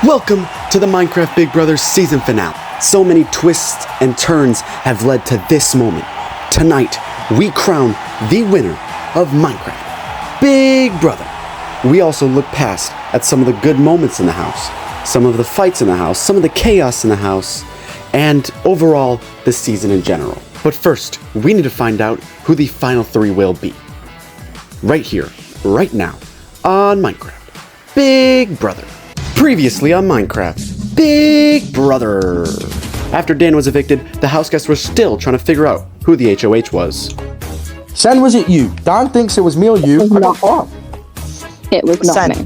Welcome to the Minecraft Big Brother season finale. So many twists and turns have led to this moment. Tonight, we crown the winner of Minecraft Big Brother. We also look past at some of the good moments in the house, some of the fights in the house, some of the chaos in the house, and overall, the season in general. But first, we need to find out who the final three will be. Right here, right now, on Minecraft Big Brother. Previously on Minecraft Big Brother. After Dan was evicted, the house guests were still trying to figure out who the HOH was. Sen, was it you? Dan thinks it was me or you. It was not Sen. me.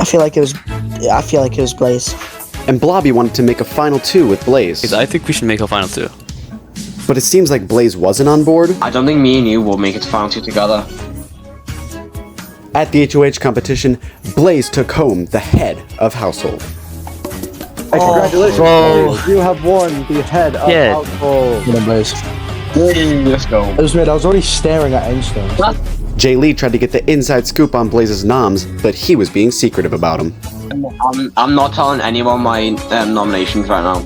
I feel like it was Blaze. And Blobby wanted to make a final two with Blaze. I think we should make a final two. But it seems like Blaze wasn't on board. I don't think me and you will make it to final two together. At the HOH competition, Blaze took home the head of household. Congratulations, Blaze. You have won the head of household. Come on, Blaze. Let's go. It was weird. I was already staring at Endstone. Jay Lee tried to get the inside scoop on Blaze's noms, but he was being secretive about them. I'm not telling anyone my nominations right now.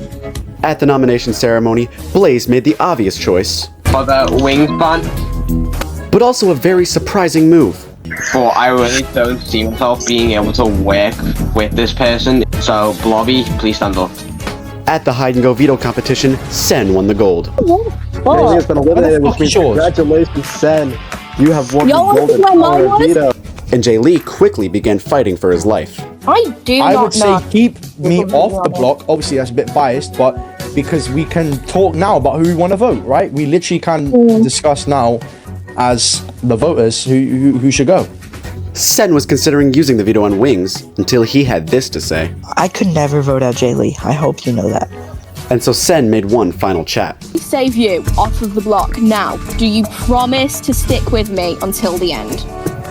At the nomination ceremony, Blaze made the obvious choice, For the wingspan, but also a very surprising move. for I really don't see myself being able to work with this person. So, Blobby, please stand up. At the hide and go veto competition, Sen won the gold. Blaze has been eliminated, which means congratulations, Sen. You have won the golden power veto. And Jay Lee quickly began fighting for his life. I do I not would know. say keep me off the block. Obviously, that's a bit biased, but because we can talk now about who we want to vote, right? We literally can discuss now as the voters who should go. Sen was considering using the veto on Wings until he had this to say. I could never vote out Jay Lee. I hope you know that. And so Sen made one final chat. Save you off of the block now. Do you promise to stick with me until the end?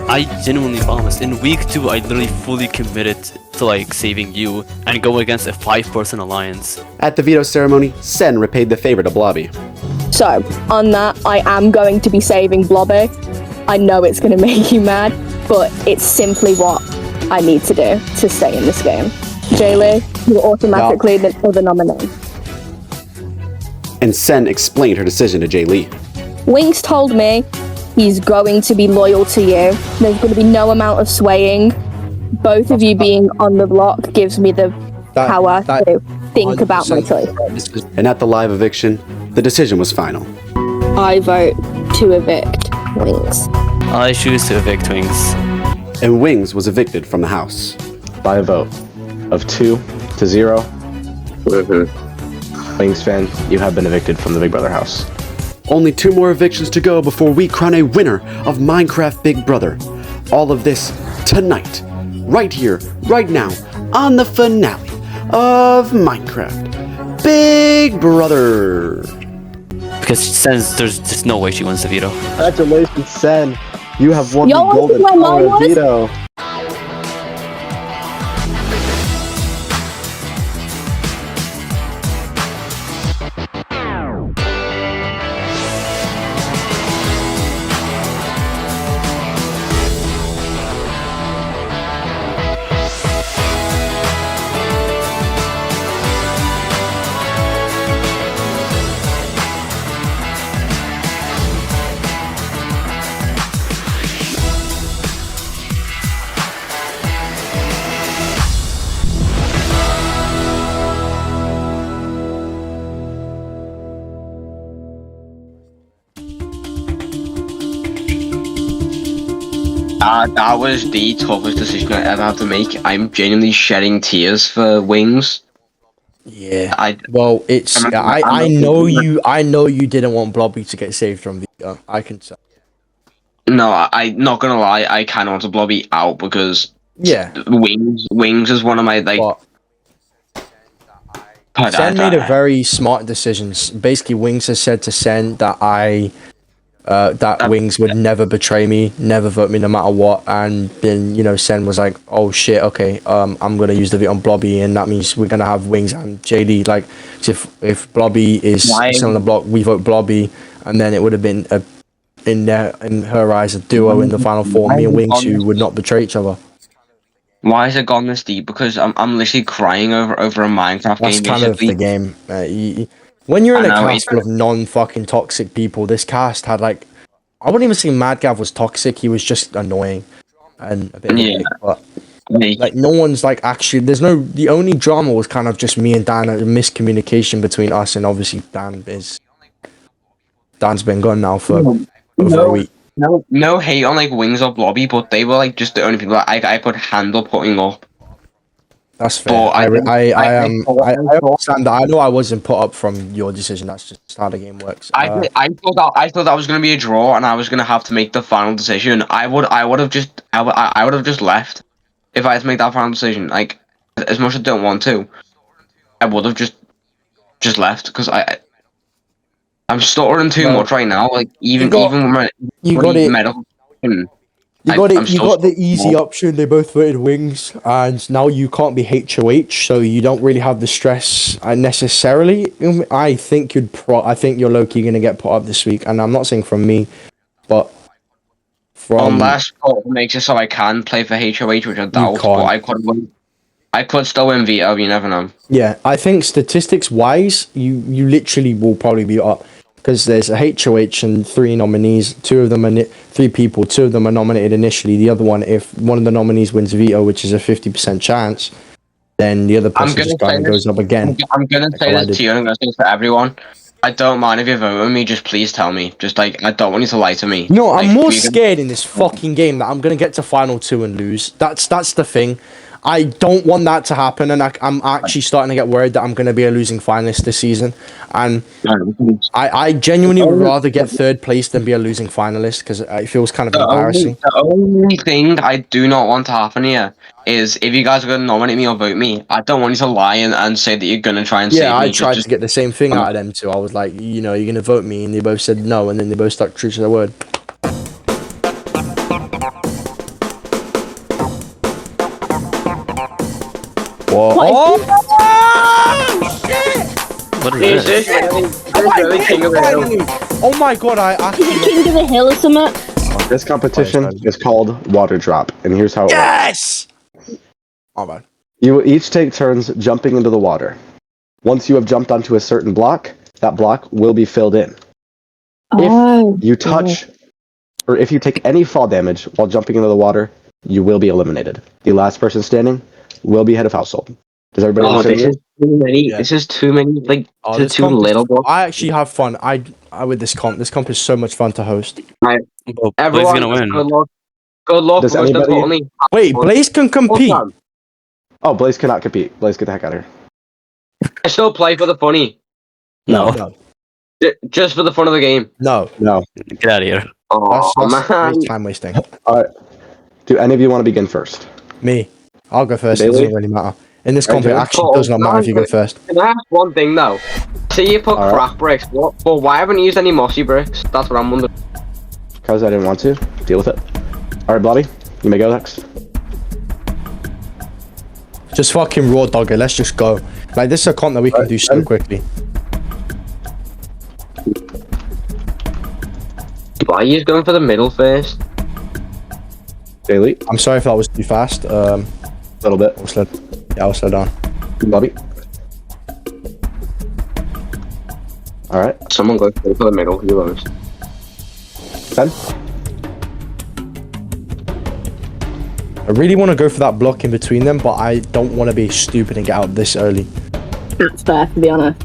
I genuinely promise. In week 2, I literally fully committed to saving you and go against a 5-person alliance. At the veto ceremony, Sen repaid the favor to Blobby. So, on that, I am going to be saving Blobby. I know it's going to make you mad, but it's simply what I need to do to stay in this game. Jaylee, you're automatically the other nominee. And Sen explained her decision to Jay Lee. Winks told me he's going to be loyal to you. There's going to be no amount of swaying. Both of you being on the block gives me the power to think about my choice. And at the live eviction, the decision was final. I vote to evict Winks. I choose to evict Wings. And Wings was evicted from the house. By a vote of 2-0. Wings fan, you have been evicted from the Big Brother house. Only 2 more evictions to go before we crown a winner of Minecraft Big Brother. All of this tonight, right here, right now, on the finale of Minecraft Big Brother. Because since there's just no way she wins the veto. Congratulations, Sen. You have won Y'all the golden want to know power what? veto. That was the toughest decision I ever had to make. I'm genuinely shedding tears for Wings. Yeah. I know you didn't want Blobby to get saved from veto. I can tell. No, I'm not gonna lie. I kind of want to Blobby out because Wings is one of my But Sen made a very smart decision. Basically, Wings has said to Sen that Wings would never betray me, never vote me no matter what. And then, Sen was like, oh shit, okay, I'm going to use the veto on Blobby, and that means we're going to have Wings and JD. If Blobby is still on the block, we vote Blobby, and then it would have been in her eyes a duo in the final four, me and Wings, who would not betray each other. Why has it gone this deep? Because I'm literally crying over a Minecraft That's game. kind of the game. When you're in a cast full of non-fucking toxic people, this cast had like, I wouldn't even say Mad Gav was toxic. He was just annoying and a bit of a dick, but like no one's like actually. There's no. The only drama was kind of just me and Dan, a miscommunication between us, and obviously Dan's been gone now for over a week. No hate on like Wings or Blobby, but they were like just the only people that I could handle putting up. That's fair. I understand that. I know I wasn't put up from your decision. That's just how the game works. I thought that was gonna be a draw, and I was gonna have to make the final decision. I would have just left if I had to make that final decision. Like, as much as I don't want to, I would have just left because I'm stuttering too much right now. Like even with my medical. You got the easy option. They both voted Wings, and now you can't be HOH, so you don't really have the stress necessarily. I think I think you're low-key gonna get put up this week, and I'm not saying from me, but from unless Paul makes it so I can play for HOH, which I doubt, but I could still win veto. You never know. Yeah, I think statistics-wise, you literally will probably be up. Because there's a HOH and 3 nominees, 2 of them are 3 people, 2 of them are nominated initially. The other one, if one of the nominees wins veto, which is a 50% chance, then the other person just goes up again. I'm gonna say this to you, and I'm gonna say this to everyone. I don't mind if you vote with me, just please tell me. Just like, I don't want you to lie to me. No, I'm more scared in this fucking game that I'm gonna get to final 2 and lose. That's the thing. I don't want that to happen, and I'm actually starting to get worried that I'm going to be a losing finalist this season. And I genuinely would rather get 3rd place than be a losing finalist because it feels kind of embarrassing. The only thing I do not want to happen here is if you guys are going to nominate me or vote me, I don't want you to lie and say that you're going to try and save me. Yeah, I tried to get the same thing out of them too. I was like, you know, you're going to vote me, and they both said no, and then they both stuck true to their word. What? Oh shit! What is this? King of the Hill. Oh my god, I actually... King of the Hill or something? This competition is called Water Drop, and here's how it works. Oh man. You will each take turns jumping into the water. Once you have jumped onto a certain block, that block will be filled in. If you touch, or if you take any fall damage while jumping into the water, you will be eliminated. The last person standing will be head of household. Does everybody understand? This is too many. Like, too little. I actually have fun. I with this comp. This comp is so much fun to host. Everyone's gonna win. Good luck. Does anybody... Wait, Blaze can compete. Oh, Blaze cannot compete. Blaze, get the heck out of here. I still play for the funny. No. Just for the fun of the game. No. Get out of here. That's time wasting. All right. Do any of you want to begin first? Me. I'll go first. It doesn't really matter. In this comp, it actually does not matter if you go first. Can I ask one thing though? See, you put crack bricks. But why haven't you used any mossy bricks? That's what I'm wondering. Because I didn't want to. Deal with it. All right, Bloody, you may go next. Just fucking raw dog it. Let's just go. Like, this is a comp that we can do so quickly. Why are you going for the middle first? Daily. I'm sorry if that was too fast. A little bit. I'll slow down. Bobby. All right. Someone go for the middle. You lose. Ben. I really want to go for that block in between them, but I don't want to be stupid and get out this early. That's fair, to be honest.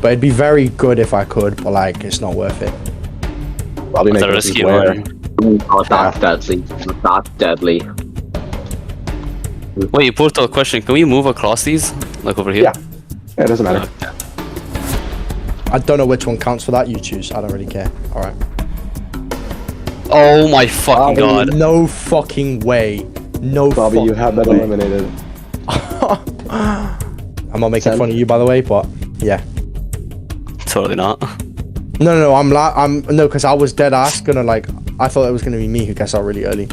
But it'd be very good if I could, but like, it's not worth it. Probably make That's it where. Oh, that's deadly. That's deadly. Wait, Portal, question. Can we move across these? Like over here? Yeah, it doesn't matter. I don't know which one counts for that. You choose. I don't really care. All right. Oh my fucking god. No fucking way. No Bobby, fucking you have been eliminated. I'm not making fun of you, by the way, but yeah. Totally not. No, I'm no, because I was dead ass gonna like. I thought it was gonna be me who gets out really early.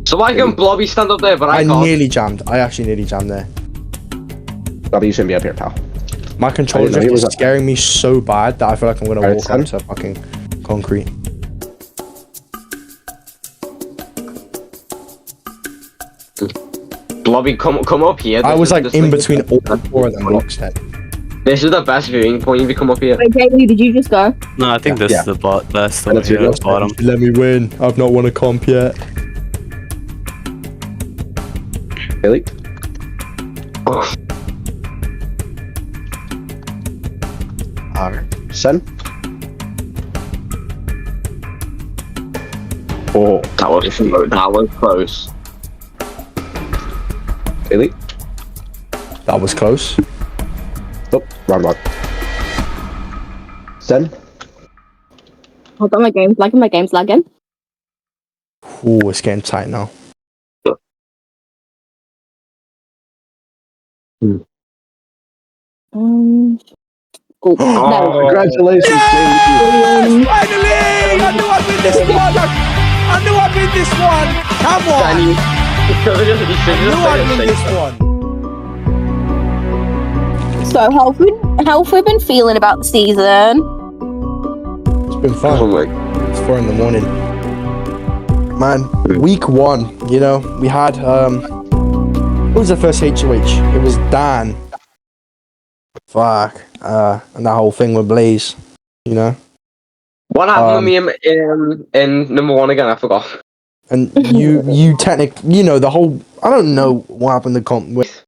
So why can Blobby stand up there, but I can't? nearly jammed. I actually nearly jammed there. Bobby, you shouldn't be up here, pal. My controller drift is scaring me so bad that I feel like I'm gonna walk onto fucking concrete. Blobby, come up here. I This was is- like this in is- between all four of them blocks then. This is the best viewing point if you come up here. Wait, Jamie, did you just go? No, I think this Yeah. is the best And over it's your here at last the bottom. Let me win. I've not won a comp yet. Really? Alright. Sen? Oh, That was close. Bailey? That was close. Oh, wrong one. Sen? Hold on, my game's lagging. Ooh, it's getting tight now. Oh, there we go. Congratulations, Jamie. Finally! I knew I'd win this one! I knew I'd win this one! Come on! I knew I'd win this one! So, how have we been feeling about the season? It's been fun. Oh my. It's 4 in the morning. Man, week 1, you know, we had, who was the first HOH? It was Dan. Fuck. And that whole thing with Blaze, you know? What happened with me in number 1 again? I forgot. And you technically, you know, the whole, I don't know what happened to comp with.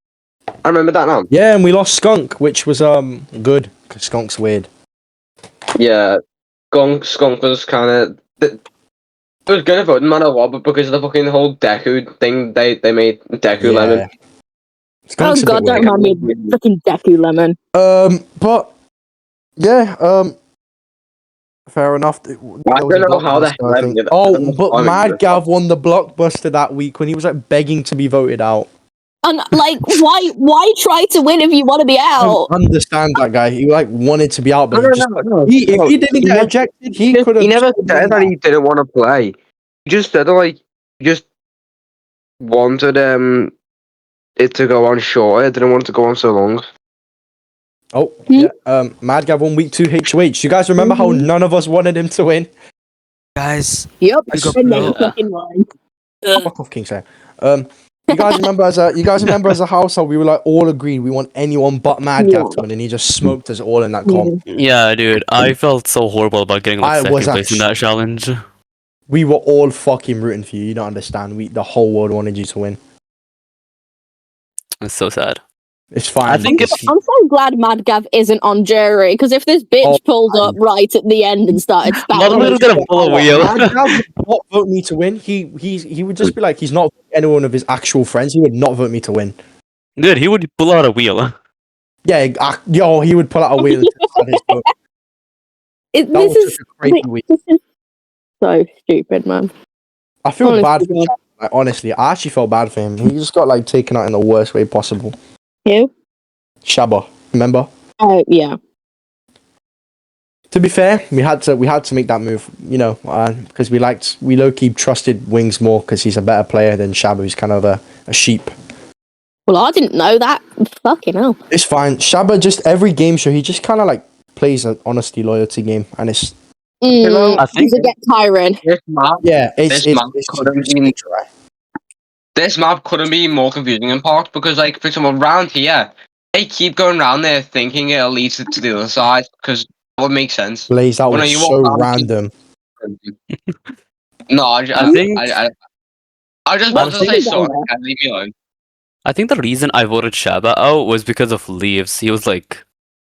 I remember that now. Yeah, and we lost Skunk, which was, good, because Skunk's weird. Yeah, Skunk was kind of. It was gonna vote no matter what, but because of the fucking whole Deku thing, they made Deku Lemon. Skunk's Oh a god, bit don't weird. mind me. Freaking Deku Lemon. But yeah, fair enough. I don't know how the hell I did that. Oh, but I mean, Mad Gav won the blockbuster that week when he was like begging to be voted out. And like, why try to win if you want to be I out? don't understand that guy. He like wanted to be out, but if he didn't get ejected, he could have. He never said that he didn't want to play. He just said like he just wanted it to go on shorter. Didn't want it to go on so long. Oh, yeah. Mad Gav won week 2 HOH. You guys remember how none of us wanted him to win? Guys, Yep. I got And then no- fucking won. Fuck off, King Sam. You guys remember as a household, we were like all agreed we want anyone but Mad Gav to win, and he just smoked us all in that comp. Yeah, dude, I felt so horrible about getting I like was second place in actually- that challenge. We were all fucking rooting for you. You don't understand. The whole world wanted you to win. It's so sad. It's fine. I think if I'm so glad Mad Gav isn't on jury, because if this bitch Oh, pulled up right at the end and started Mother was gonna pull a wheel. Mad Gav would not vote me to win. He would just be like, he's not any one of his actual friends. He would not vote me to win. Dude, he would pull out a wheel. Yeah, he would pull out a wheel. And decide his vote. That This was is such a crazy week. this is so stupid, man. I feel Honestly, bad for God. him. Like, honestly, I actually felt bad for him. He just got like taken out in the worst way possible. Who? Shabba, remember? Oh yeah. To be fair, we had to make that move, you know, because we low key trusted Wings more because he's a better player than Shabba, who's kind of a sheep. Well, I didn't know that. Fucking hell. It's fine. Shabba just every game show he just kind of like plays an honesty loyalty game, and it's know, I He's a get tiring. This map, yeah, it's This map couldn't it's be- dry. this map couldn't be more confusing in part because, like, for example, round here, they keep going round there thinking it'll lead to the other side because that would make sense. Blaze, that Well, no, was you so won't- random. No, I just want to say Honestly, sorry. Leave me alone. I think the reason I voted Shaba out was because of Leaves. He was like,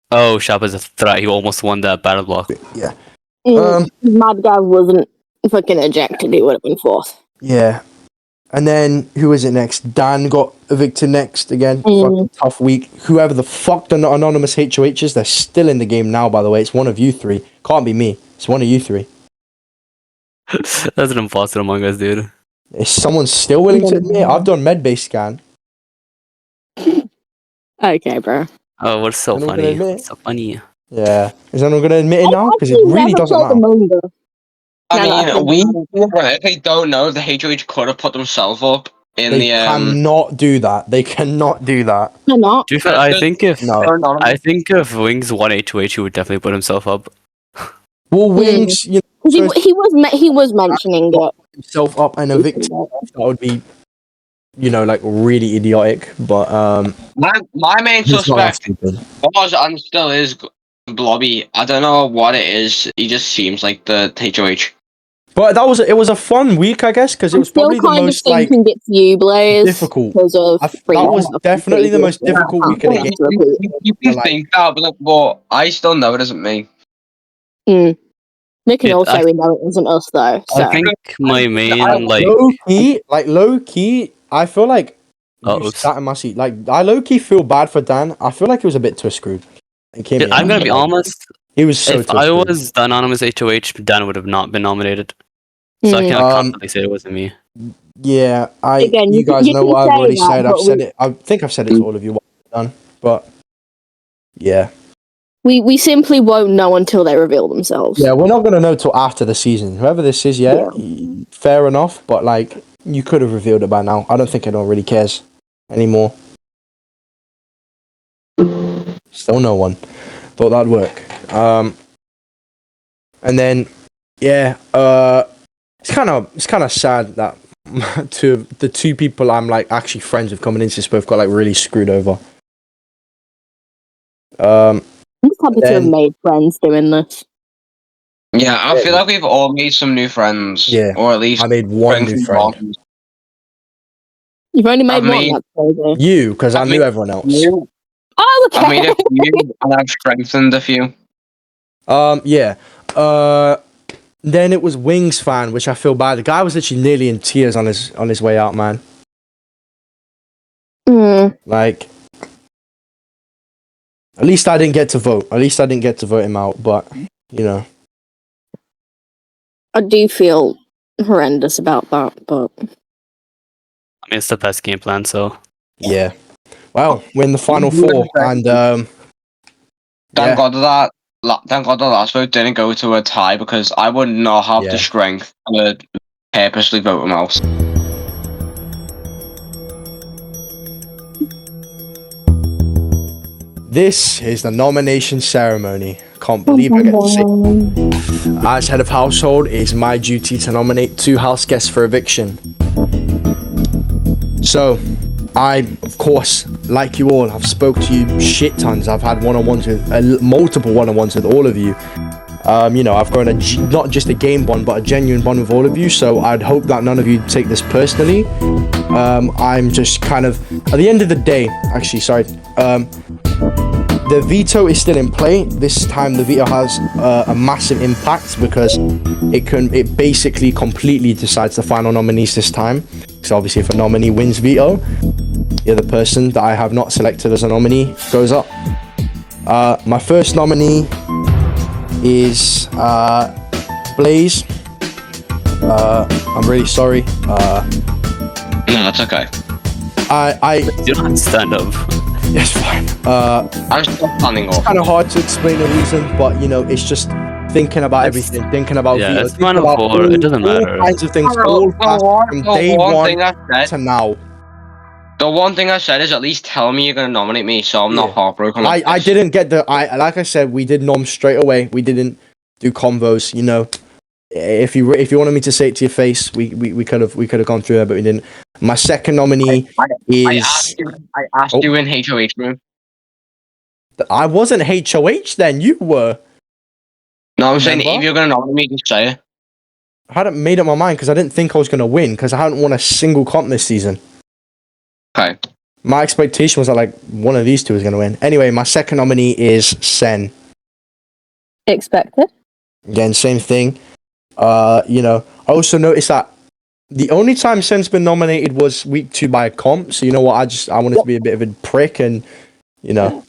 "Oh, Shaba's a threat. He almost won that battle block." Mad Gav wasn't fucking ejected. He would have been fourth. Yeah. And then who was it next? Dan got evicted next again. Fucking tough week. Whoever the fuck the anonymous HOH is, they're still in the game now, by the way. It's one of you three. Can't be me. It's one of you three. That's an imposter among us, dude. Is someone still willing to admit? I've done med-based scan. Okay, bro. Oh, what's so I'm not gonna funny? admit. What's so funny? Yeah. Is anyone going to admit it now? Because it Actually really never doesn't saw the matter. manga. I No, mean, if they don't know, the HOH could have put themselves up in They the cannot do that. They cannot do that. They're not. To be fair, I think if No. I think if Wings won HOH, he would definitely put himself up. Well, Wings, you know, 'Cause So- he was mentioning it. himself up and evict himself, that would be like really idiotic. But My main he's not that suspect stupid. was and still is Blobby. I don't know what it is. He just seems like the HOH. But it was a fun week, I guess, because it I'm was still probably the kind of most like thinking it's you, Blaze. difficult. Because of That was definitely the most difficult week of the game. You can Like- think that, but I still know it isn't me. We can Yeah, all say we know it isn't us, though. So. I think my main like Low key, I feel like you oops. sat in my seat. Like I low key feel bad for Dan. I feel like he was a bit twist screwed. I'm gonna be honest. He was so. If I was the anonymous HOH, Dan would have not been nominated. So I can't confidently say it wasn't me. Yeah, Again, you guys you know can what I've say already that, said. I've but said it. I think I've said it to all of you what I've done. But yeah, We simply won't know until they reveal themselves. yeah, we're not gonna know till after the season. Whoever this is, fair enough. But like, you could have revealed it by now. I don't think anyone really cares anymore. Still no one. Thought that'd work. And then yeah, it's kind of sad that the two people I'm like actually friends with coming into this both got like really screwed over. I'm just happy to have Then- made friends doing this. Yeah, I feel like we've all made some new friends. Yeah, Or at least I made one new strengthened friend. bonds. You've only made I've one, made- that's crazy. You, because I I've knew made- everyone else. Oh, I've made okay. a few and I've strengthened a few. Yeah. Then it was Wings fan, which I feel bad. The guy was literally nearly in tears on his way out, man. Like, at least I didn't get to vote. At least I didn't get to vote him out. But you know, I do feel horrendous about that, but I mean, it's the best game plan, so yeah. Well, we're in the final four, and Thank God that the last vote didn't go to a tie because I would not have Yeah. the strength to purposely vote him out. this is the nomination ceremony. Can't believe I get to say. As head of household, it is my duty to nominate 2 house guests for eviction. So, I, of course, like you all, have spoke to you shit tons. I've had one-on-ones with multiple one-on-ones with all of you. I've grown not just a game bond, but a genuine bond with all of you. So I'd hope that none of you take this personally. I'm just kind of at the end of the day. Actually, sorry. The veto is still in play. This time, the veto has a massive impact because it basically completely decides the final nominees this time. So obviously, if a nominee wins veto, the other person that I have not selected as a nominee goes up. My first nominee is Blaze. I'm really sorry. No, that's okay. you don't have to stand up. It's fine. I'm still standing It's up. kind of hard to explain the reason, but it's just thinking about everything, thinking about Yeah, veto, it's thinking final about four, it doesn't matter. all kinds of things, all past from day one thing I said, to now. the one thing I said is at least tell me you're gonna nominate me, so I'm not Yeah. heartbroken. like I this. didn't get like I said, we did nom straight away. We didn't do convos. If you wanted me to say it to your face, we could have gone through it, but we didn't. My second nominee I is asked you in HOH room. I wasn't HOH then. You were. No, I'm saying Remember? if you're gonna nominate me, just say it. I hadn't made up my mind because I didn't think I was going to win because I hadn't won a single comp this season. Okay. My expectation was that like one of these two was going to win. Anyway, my second nominee is Sen. expected. Again, same thing. I also noticed that the only time Sen's been nominated was week 2 by a comp. So you know what? I wanted to be a bit of a prick and No,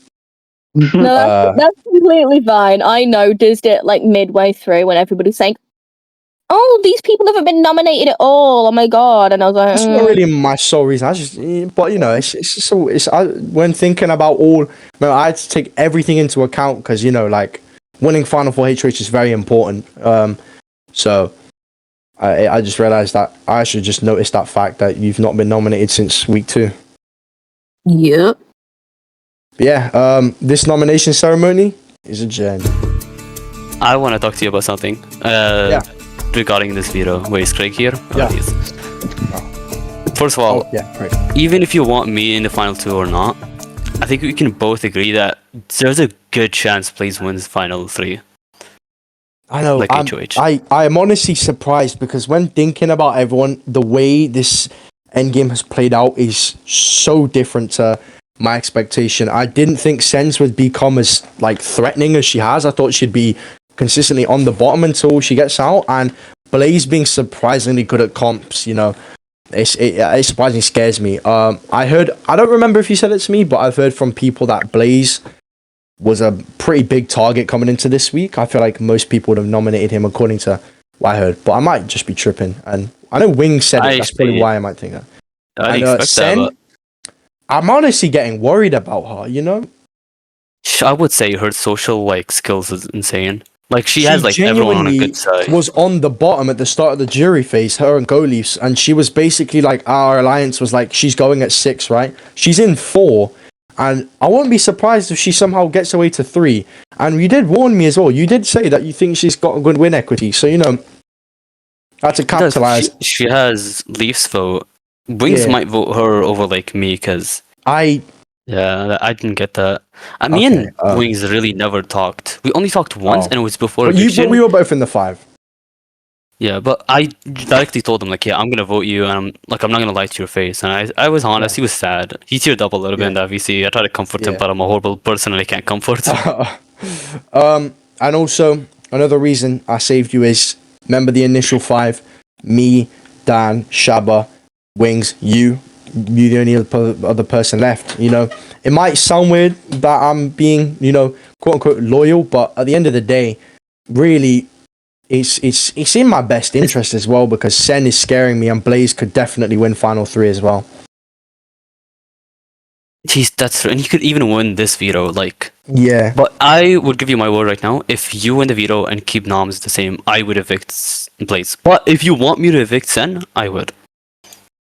that's completely fine. I noticed it like midway through when everybody's saying, "Oh, these people haven't been nominated at all. Oh my god!" And I was like, it's not really my sole reason. When thinking about I had to take everything into account because winning Final Four HOH is very important. So I just realized that I should just notice that fact that you've not been nominated since week 2. "Yep." But yeah, this nomination ceremony is a journey. I want to talk to you about something. Regarding this veto. Wait, is Craig here? Oh, Yeah. he is. first of all, Yeah, right. even if you want me in the final 2 or not, I think we can both agree that there's a good chance Blaze wins final 3. I know. Like HOH. I am honestly surprised because when thinking about everyone, the way this endgame has played out is so different to my expectation. I didn't think Sens would become as like threatening as she has. I thought she'd be consistently on the bottom until she gets out, and Blaze being surprisingly good at comps, you know, it surprisingly scares me. I don't remember if you said it to me, but I've heard from people that Blaze was a pretty big target coming into this week. I feel like most people would have nominated him according to what I heard, but I might just be tripping. And I know Wing said it, that's probably why I might think that. I didn't expect Sen, that, I'm honestly getting worried about her, you know? but I would say her social like skills is insane. Like she has like everyone on a good side. Was on the bottom at the start of the jury phase, her and Goleafs, and she was basically like, our alliance was like, she's going at 6, right? She's in 4, and I wouldn't be surprised if she somehow gets away to 3. And you did warn me as well. You did say that you think she's got a good win equity, so you know, that's a capitalize. She has Leafs vote. Wings might vote her over like me because I didn't get that. Me and Wings really never talked. We only talked once, and it was before eviction. We were both in the 5. Yeah, but I directly told him like, yeah, I'm gonna vote you, and I'm not gonna lie to your face. And I was honest. He was sad. He teared up a little bit in the VC. I tried to comfort him, but I'm a horrible person and I can't comfort. And also another reason I saved you is remember the initial 5: me, Dan, Shaba, Wings, you the only other person left. You know, it might sound weird that I'm being, you know, quote unquote loyal, but at the end of the day, really, it's in my best interest as well because Sen is scaring me, and Blaze could definitely win final 3 as well. That's true, and he could even win this veto. Like, yeah. But I would give you my word right now. If you win the veto and keep noms the same, I would evict Blaze. But if you want me to evict Sen, I would.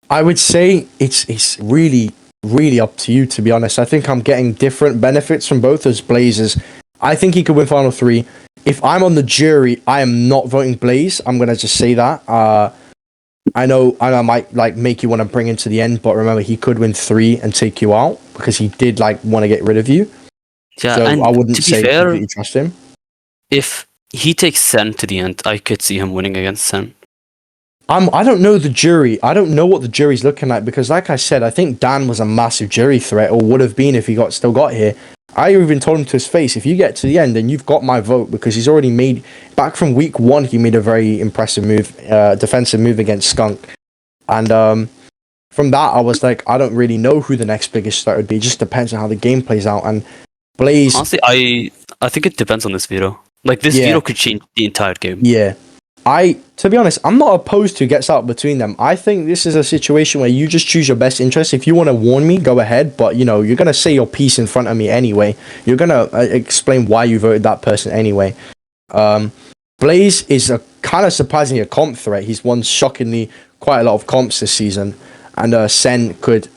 I would say it's really, really up to you, to be honest. I think I'm getting different benefits from both as Blazers. I think he could win final 3. If I'm on the jury, I am not voting Blaze. I'm going to just say that. I know I might like make you want to bring him to the end, but remember, he could win 3 and take you out because he did like want to get rid of you. Yeah, so and I wouldn't say fair, completely trust him. If he takes Sen to the end, I could see him winning against Sen. I don't know the jury. I don't know what the jury's looking like because, like I said, I think Dan was a massive jury threat, or would have been if he still got here. I even told him to his face, if you get to the end, then you've got my vote because he's already made, back from week 1, he made a very impressive move, defensive move against Skunk. And from that, I was like, I don't really know who the next biggest threat would be. It just depends on how the game plays out. And Blaze... Honestly, I think it depends on this veto. Like, this veto could change the entire game. Yeah. To be honest, I'm not opposed to who gets out between them. I think this is a situation where you just choose your best interest. If you want to warn me, go ahead. But, you know, you're going to say your piece in front of me anyway. You're going to explain why you voted that person anyway. Blaze is a kind of surprisingly a comp threat. He's won shockingly quite a lot of comps this season. And Sen could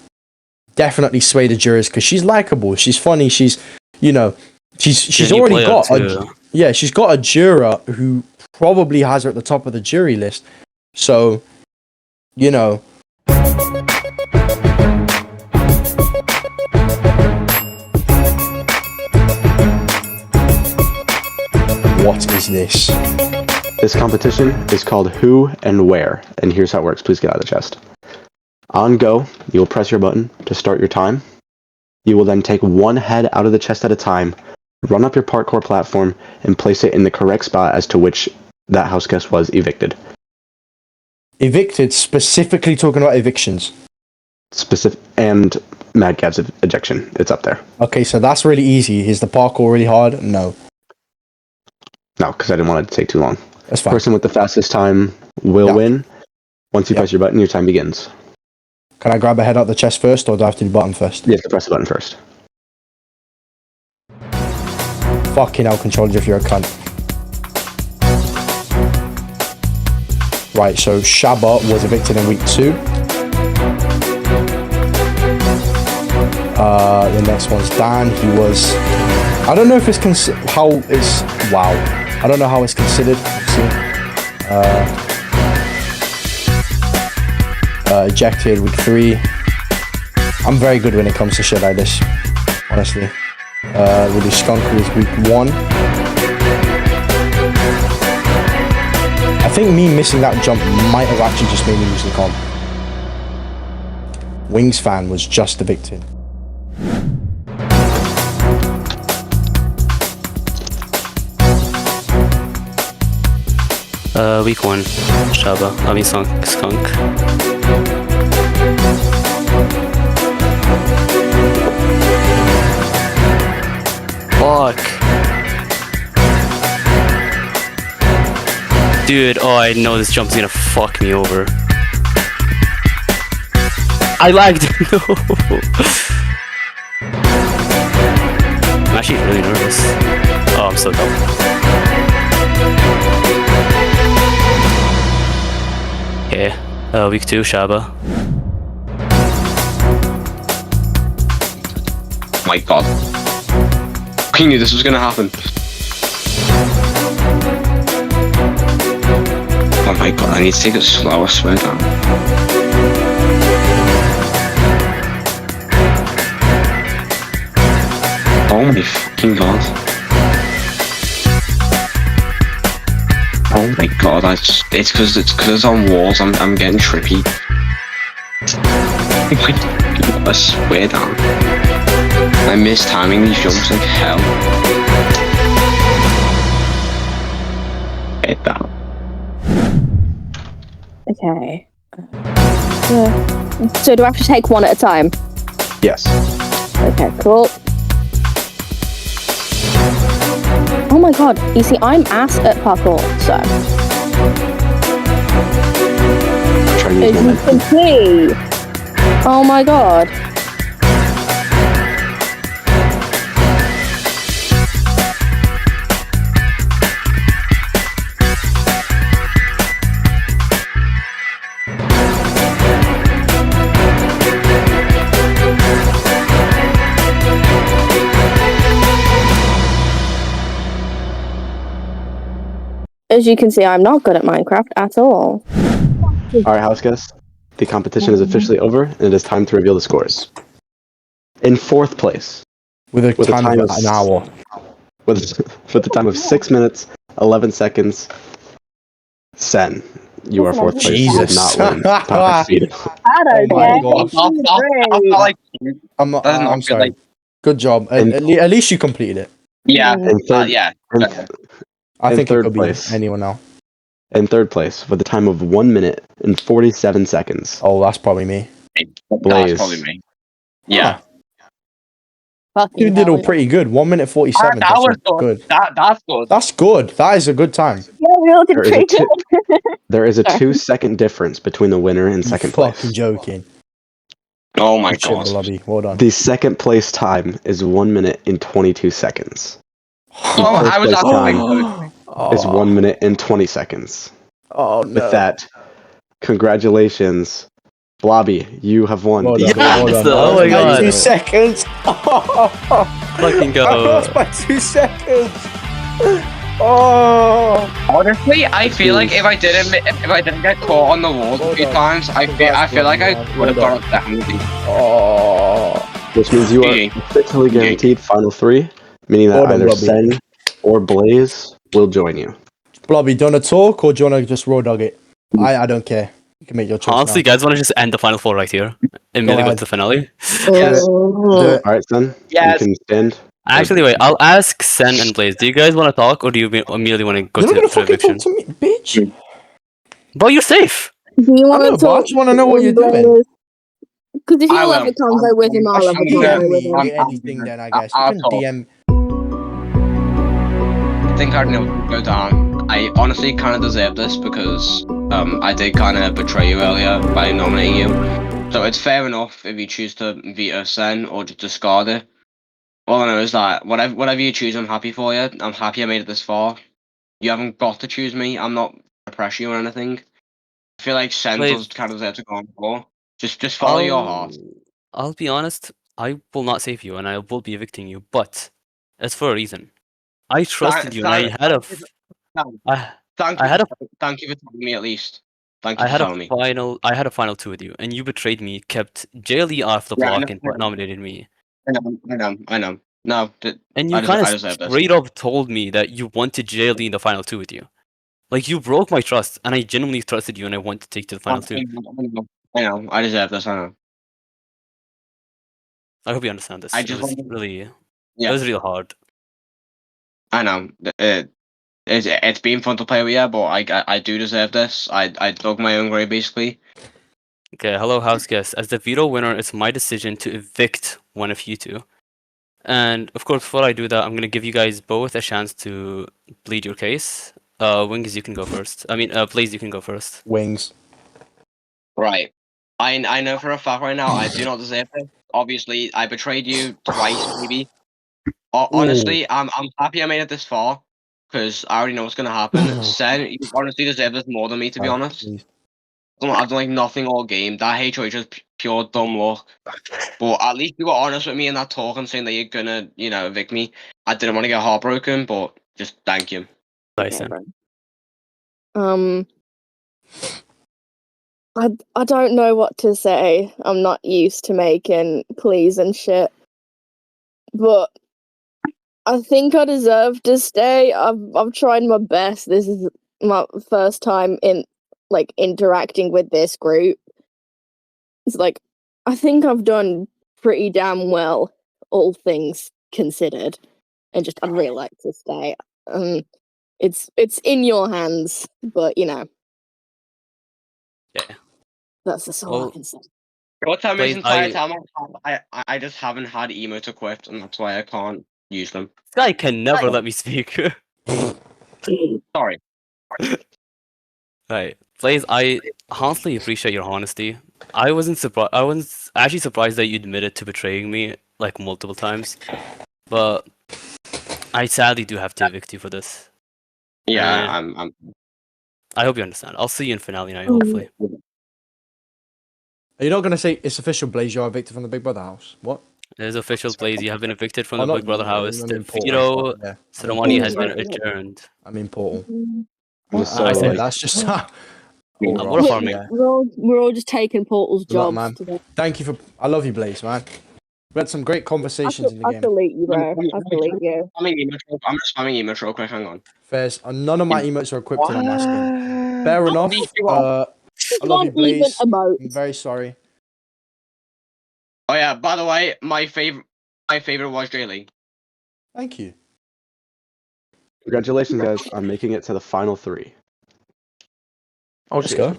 definitely sway the jurors because she's likable. She's funny. She's, you know, she's already got she's got a juror who probably has her at the top of the jury list. So, you know. What is this? This competition is called Who and Where, and here's how it works. Please get out of the chest. On go, you will press your button to start your time. You will then take one head out of the chest at a time, run up your parkour platform, and place it in the correct spot as to which that house guest was evicted. Evicted, specifically talking about evictions. And Mad Cat's ejection. It's up there. Okay, so that's really easy. Is the parkour really hard? No. No, because I didn't want it to take too long. That's fine. Person with the fastest time will win. Once you press your button, your time begins. Can I grab a head out the chest first, or do I have to do the button first? You have to press the button first. Fucking hell, controller, if you're a cunt. Right, so Shaba was evicted in week 2. The next one's Dan. He was... I don't know if it's wow. I don't know how it's considered. ejected week 3. I'm very good when it comes to shit like this, honestly. With the skunk was week 1. I think me missing that jump might have actually just made me lose the comp. Wings fan was just evicted. Week 1, Shaba. I mean, skunk. Fuck. Dude, oh, I know this jump's gonna fuck me over. I lagged. No. I'm actually really nervous. Oh, I'm so dumb. Okay, week 2, Shaba. My god. I knew this was gonna happen. Oh my god, I need to take it slow, I swear down. Oh my fucking god. Oh my god, it's cause it's on walls, I'm getting trippy. I swear down. I miss timing these jumps like hell. Get down. Okay. So do I have to take one at a time? Yes. Okay, cool. Oh my god, you see, I'm ass at parkour, so. Try to use As you momentum. can see. Oh my god. As you can see, I'm not good at Minecraft at all. Alright, house guests. The competition is officially over, and it is time to reveal the scores. In 4th place, With a time of s- an hour. with the time of 6 minutes, 11 seconds, Sen. You are 4th place. You did Jesus. not win. Power speed. I don't Oh my care. gosh. I'm sorry. Good job. At least you completed it. Yeah, In third, yeah. in, I In think it third could place. be anyone else. in 3rd place, with a time of 1 minute and 47 seconds, Oh, that's probably me. Blaze. That's probably me. Yeah. You did all pretty good. 1 minute 47. That was good. That's good. That's good. That is a good time. Yeah, we all did There is a pretty two- good. There is a Sorry. 2-second difference between the winner and You 2nd fucking place. joking. Oh my Good shit, god. Lobby. Well done. The 2nd place time is 1 minute and 22 seconds. Oh, first I was place at time Oh, is 1 minute and 20 seconds. oh no. With that, congratulations, Blobby. You have won. Well the done. gold Well done. Oh my By god. 2 seconds. Fucking I go. lost by 2 seconds. Oh. Honestly, I feel like if I didn't get caught on the walls a few times, I feel like I would have got it definitely. Oh. Which means you are GG. officially guaranteed final 3, meaning that Well done, either Blobby. Sen or Blaze will join you. Blobby, do you want to talk or do you want to just raw dog it? I don't care. You can make your choice. Honestly, now. guys, want to just end the final 4 right here? Immediately go ahead. to the finale? Yes. Do it. Alright, Sen? Yes. You can stand. Actually, wait, I'll ask Sen and Blaze. Do you guys want to talk or do you immediately want to go You're not to gonna fucking eviction? talk to me, bitch. Bro, you're safe! Do you I want know, to but I talk? just want to know what you're doing. Because if I you'll will. ever come go with him, I'll ever I'm come gonna- go with DM him. me anything then, I guess. I'll You talk. can DM. I think I'd go down. I honestly kind of deserve this because I did kind of betray you earlier by nominating you. So it's fair enough if you choose to veto Sen or just discard it. All I know is that whatever you choose, I'm happy for you. I'm happy I made it this far. You haven't got to choose me. I'm not gonna pressure you or anything. I feel like Sen Wait. does kind of deserve to go on floor. Just follow your heart. I'll be honest, I will not save you and I will be evicting you, but it's for a reason. I trusted you and I had a... Thank you. I had a... Thank you for telling me at least. Thank you for telling me. I had a final two with you, and you betrayed me, kept JLE off the block, and nominated me. I know. No, and you kind of straight up told me that you wanted JLE in the final two with you. Like, you broke my trust, and I genuinely trusted you, and I wanted to take to the final two. I know. I deserve this. I know. I hope you understand this. It was really hard. I know. It's been fun to play with you, but I do deserve this. I dug my own grave, basically. Okay, hello, house guests. As the veto winner, it's my decision to evict one of you two. And, of course, before I do that, I'm going to give you guys both a chance to plead your case. Wings, you can go first. I mean, Blaze, you can go first. Wings. Right. I know for a fact right now I do not deserve it. Obviously, I betrayed you twice, maybe. Honestly, I'm happy I made it this far, because I already know what's going to happen. Sen, you honestly deserve this more than me, to be honest. I've done like nothing all game. That HOH is pure dumb luck. But at least you were honest with me in that talk and saying that you're gonna, evict me. I didn't want to get heartbroken, but just thank you. Nice. I don't know what to say. I'm not used to making pleas and shit. But I think I deserve to stay. I've tried my best. This is my first time in interacting with this group. It's like, I think I've done pretty damn well, all things considered. And just I'd really like to stay. It's in your hands, but Yeah. That's just all I can say. What time is entire time I just haven't had emotes equipped, and that's why I can't use them. This guy can never let me speak. Sorry. Right. Blaze, I honestly appreciate your honesty. I was actually surprised that you admitted to betraying me multiple times. But I sadly do have to evict you for this. Yeah, I hope you understand. I'll see you in finale night, hopefully. Are you not going to say it's official, Blaze, you're evicted from the Big Brother house? What? It is official, Blaze. You have been evicted from the Big Brother house. The veto ceremony has been adjourned. I mean, Portal. I said that's just... What a farming. We're all just taking Portal's jobs. Man. Thank you for... I love you, Blaze, man. We had some great conversations in the game. I delete you, bro. I delete you. I'm just spamming emotes real quick, hang on. Fairs, none of my emotes are equipped on my skin. Fair enough. I love you, Blaze. I'm very sorry. Oh yeah, by the way, my favorite was JLE. Thank you. Congratulations, guys, on making it to the final three. Let's go.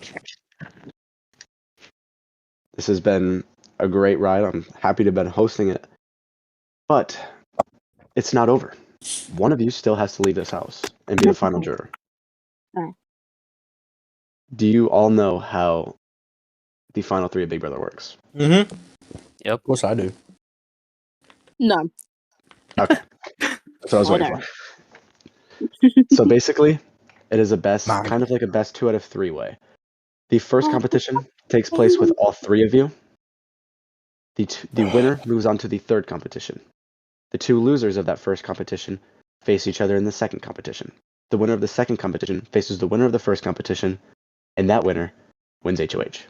This has been a great ride. I'm happy to have been hosting it. But it's not over. One of you still has to leave this house and be the final juror. Do you all know how the final three of Big Brother works? Mm-hmm. Yep. Of course I do. No. Okay. That's what I was waiting for. So basically, it is kind of like a best 2 out of 3 way. The first competition takes place with all 3 of you. The winner moves on to the third competition. The 2 losers of that first competition face each other in the second competition. The winner of the second competition faces the winner of the first competition, and that winner wins HOH.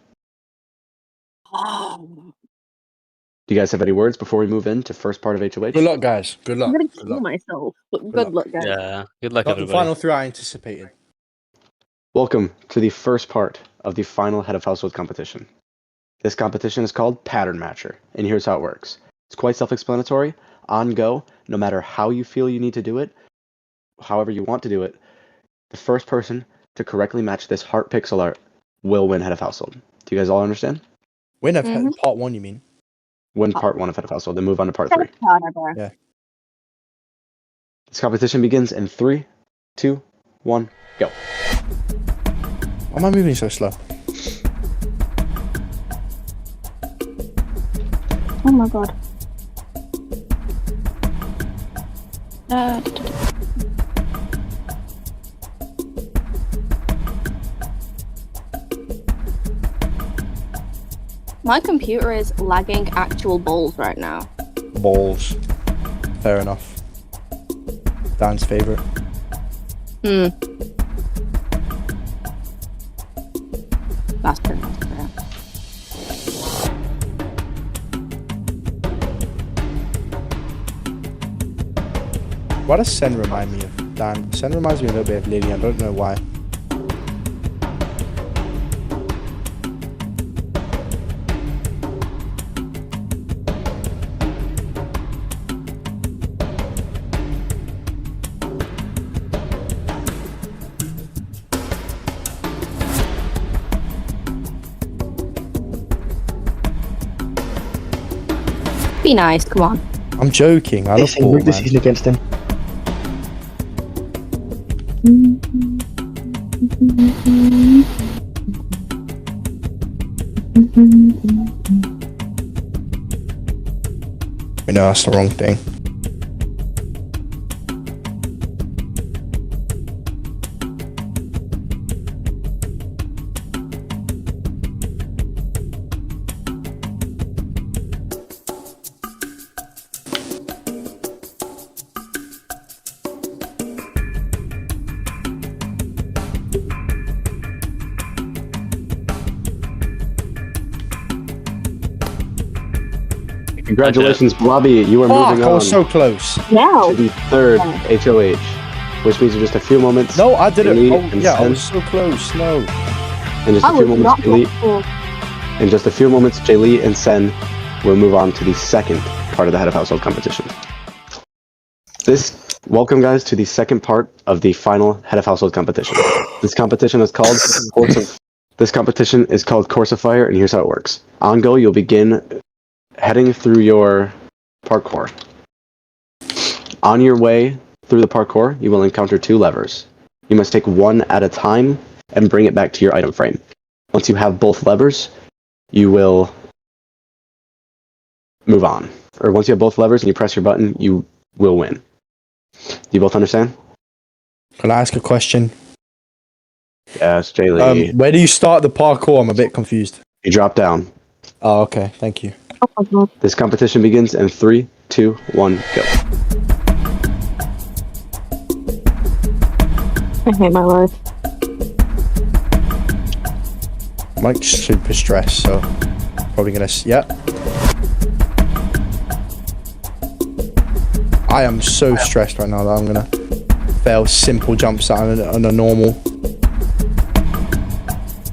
Do you guys have any words before we move into first part of HOH? Good luck, guys. Good luck. I'm going to kill myself. But good luck, guys. Yeah, good luck, Not everybody. the final 3 I anticipated. Welcome to the first part of the final Head of Household competition. This competition is called Pattern Matcher, and here's how it works. It's quite self-explanatory, on go, no matter how you feel you need to do it, however you want to do it, the first person to correctly match this heart pixel art will win Head of Household. Do you guys all understand? Win part 1, you mean? Win part 1 of Head of Household, then move on to part 3. Yeah. This competition begins in 3, 2, 1, go. Why am I moving so slow? Oh my god. My computer is lagging actual balls right now. Balls. Fair enough. Dan's favourite. Why does Sen remind me of Dan? Sen reminds me a little bit of Lily. I don't know why. Be nice, come on. I'm joking. I love ball, this man. season against him. No, that's the wrong thing. Congratulations, Blobby. You are moving I on was so close. Now. to the third HOH, which means in just a few moments. No, I didn't. Elite Oh, and yeah, I Sen. was so close. No. In just I a few was moments, not Elite. cool. In just a few moments, Jaylee and Sen will move on to the second part of the Head of Household competition. Welcome, guys, to the second part of the final Head of Household competition. This competition is called Course of Fire, and here's how it works. On go, you'll begin heading through your parkour. On your way through the parkour, you will encounter 2 levers. You must take one at a time and bring it back to your item frame. Once you have both levers, you will move on. Or once you have both levers and you press your button, you will win. Do you both understand? Can I ask a question? Yes, Jaylee. Where do you start the parkour? I'm a bit confused. You drop down. Oh, okay. Thank you. Oh my god. This competition begins in 3, 2, 1, go. I hate my life. I'm like super stressed, so probably gonna. Yeah. I am so stressed right now that I'm gonna fail simple jumps on a normal.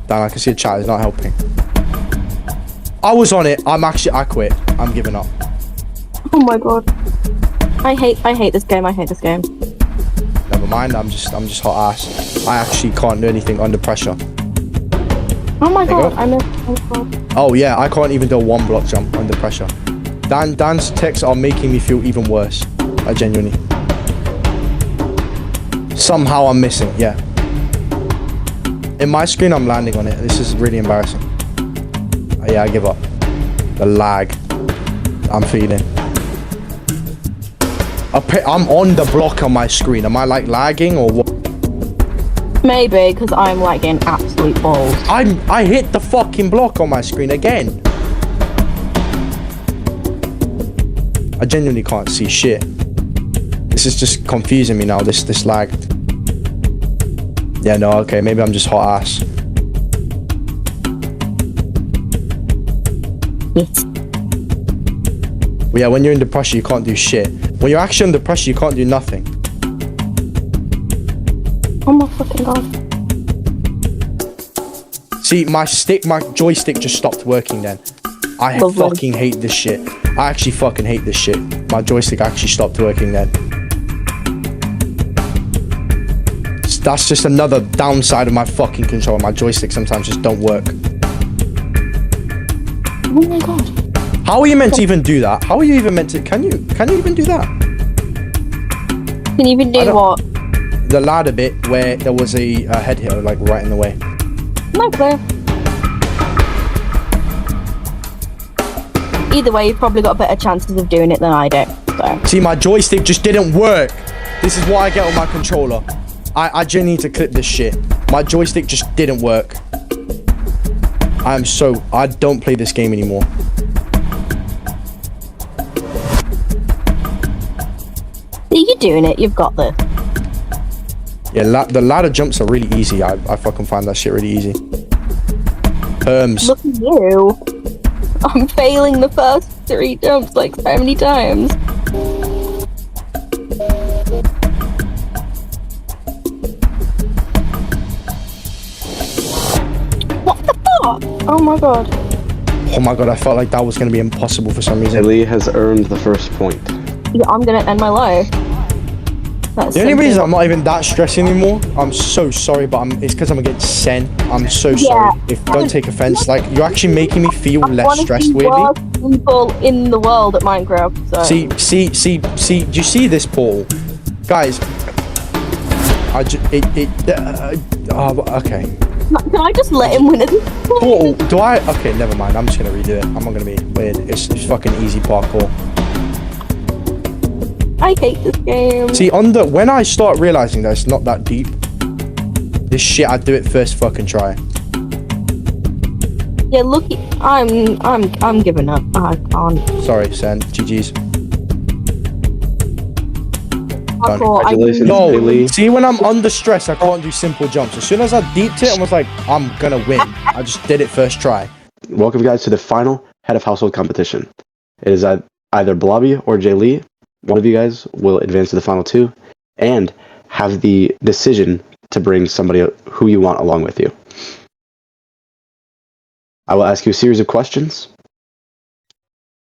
Dan, I can see a chat. It's not helping. I was on it. I quit. I'm giving up. Oh my god. I hate this game. I hate this game. Never mind. I'm just hot ass. I actually can't do anything under pressure. Oh my There you god. go. I missed. Oh yeah, I can't even do a 1 block jump under pressure. Dan's texts are making me feel even worse. I genuinely. Somehow I'm missing. Yeah. In my screen, I'm landing on it. This is really embarrassing. Yeah, I give up. The lag I'm feeling. I'm on the block on my screen. Am I like lagging or what? Maybe because I'm like in absolute balls. I hit the fucking block on my screen again. I genuinely can't see shit. This is just confusing me now. This lag. Yeah, no, okay, maybe I'm just hot ass. Yes. But yeah, when you're under pressure, you can't do shit. When you're actually under pressure, you can't do nothing. Oh my fucking god. See, my joystick just stopped working then. I Lovely. fucking hate this shit. I actually fucking hate this shit. My joystick actually stopped working then. That's just another downside of my fucking controller. My joystick sometimes just don't work. Oh my god. How are you meant to even do that? How are you even meant to? Can you even do that? Can you even do what? The ladder bit where there was a head hitter like right in the way. No clue. Either way, you've probably got better chances of doing it than I do. So. See, my joystick just didn't work. This is what I get on my controller. I genuinely need to clip this shit. My joystick just didn't work. I don't play this game anymore. You're doing it. You've got this. Yeah, the ladder jumps are really easy. I fucking find that shit really easy. Look at you. I'm failing the first 3 jumps like so many times. my god. Oh my god, I felt like that was going to be impossible for some reason. Jaylee has earned the first point. Yeah, I'm gonna end my life. That's The only simple. reason I'm not even that stressed anymore, I'm so sorry, but it's because I'm against Sen. I'm so sorry. If don't take offense, like you're actually making me feel less stressed, weirdly. One of the worst people in the world at Minecraft. So. See. Do you see this portal, guys? Okay. Can I just let him win it? Portal. Do I? Okay, never mind. I'm just gonna redo it. I'm not gonna be weird. It's fucking easy parkour. I hate this game. See, when I start realizing that it's not that deep, this shit, I do it first fucking try. Yeah, look, I'm giving up. I can't. Sorry, Sen. GG's. Congratulations, No, Jaylee. see, when I'm under stress, I can't do simple jumps. As soon as I deeped it, I was like, I'm gonna win. I just did it first try. Welcome, guys, to the final head of household competition. It is either Blobby or Jaylee. One of you guys will advance to the final two and have the decision to bring somebody who you want along with you. I will ask you a series of questions.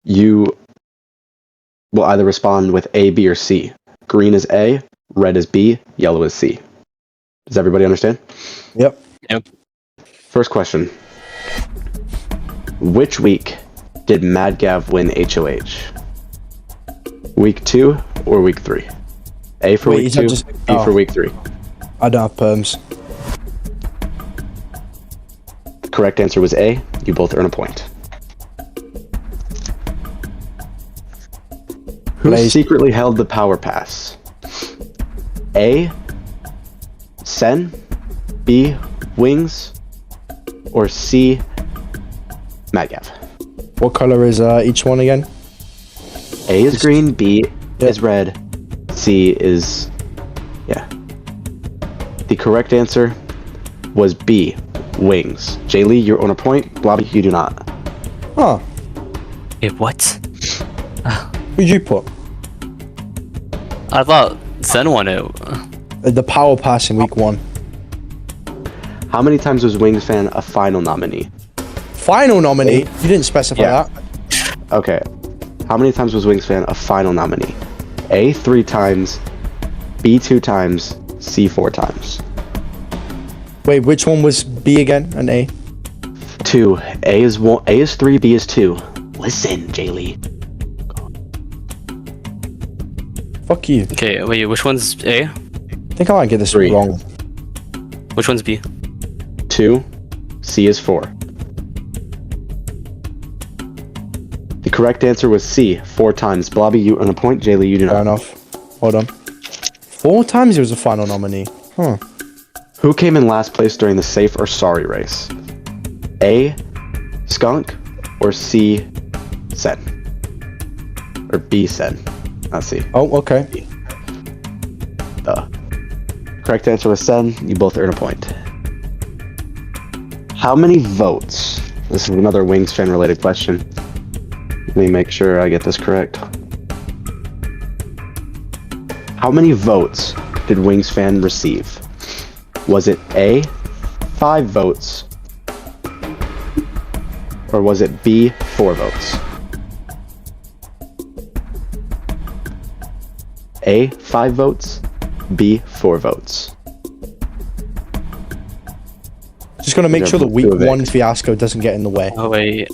You will either respond with A, B, or C. Green is A, red is B, yellow is C. Does everybody understand? Yep. First question. Which week did Mad Gav win HOH? Week 2 or week 3? A for week 2, B for week 3. I don't have perms. The correct answer was A. You both earn a point. Who secretly held the power pass? A. Sen, B. Wings, or C. Mad Gav? What color is each one again? A is green, B is red, C is... yeah. The correct answer was B, Wings. Jaylee, you earn a point. Blobby, you do not. Huh. Wait, what? Who'd you put? I thought Zen won it. The power pass in week 1. How many times was Wings Fan a final nominee? Final nominee? You didn't specify that. Okay. How many times was Wings Fan a final nominee? A, 3 times, B, 2 times, C, 4 times. Wait, which one was B again and A? 2. A is 1, A is 3, B is 2. Listen, Jaylee. Fuck you. Okay, wait, which one's A? I think I might get this 3. wrong. Which one's B? 2. C is 4. The correct answer was C, 4 times. Blobby, you earn a point. Jaylee, you do not. Fair enough. Hold on. 4 times he was a final nominee. Huh. Who came in last place during the safe or sorry race? A, Skunk, or C, Sen? Or B, Sen, not C. Oh, okay. Correct answer was Sen. You both earn a point. How many votes? This is another Wings fan related question. Let me make sure I get this correct. How many votes did Wings fan receive? Was it A, 5 votes? Or was it B, 4 votes? A, 5 votes? B, 4 votes? Just gonna make sure the week 1 fiasco doesn't get in the way. Oh wait.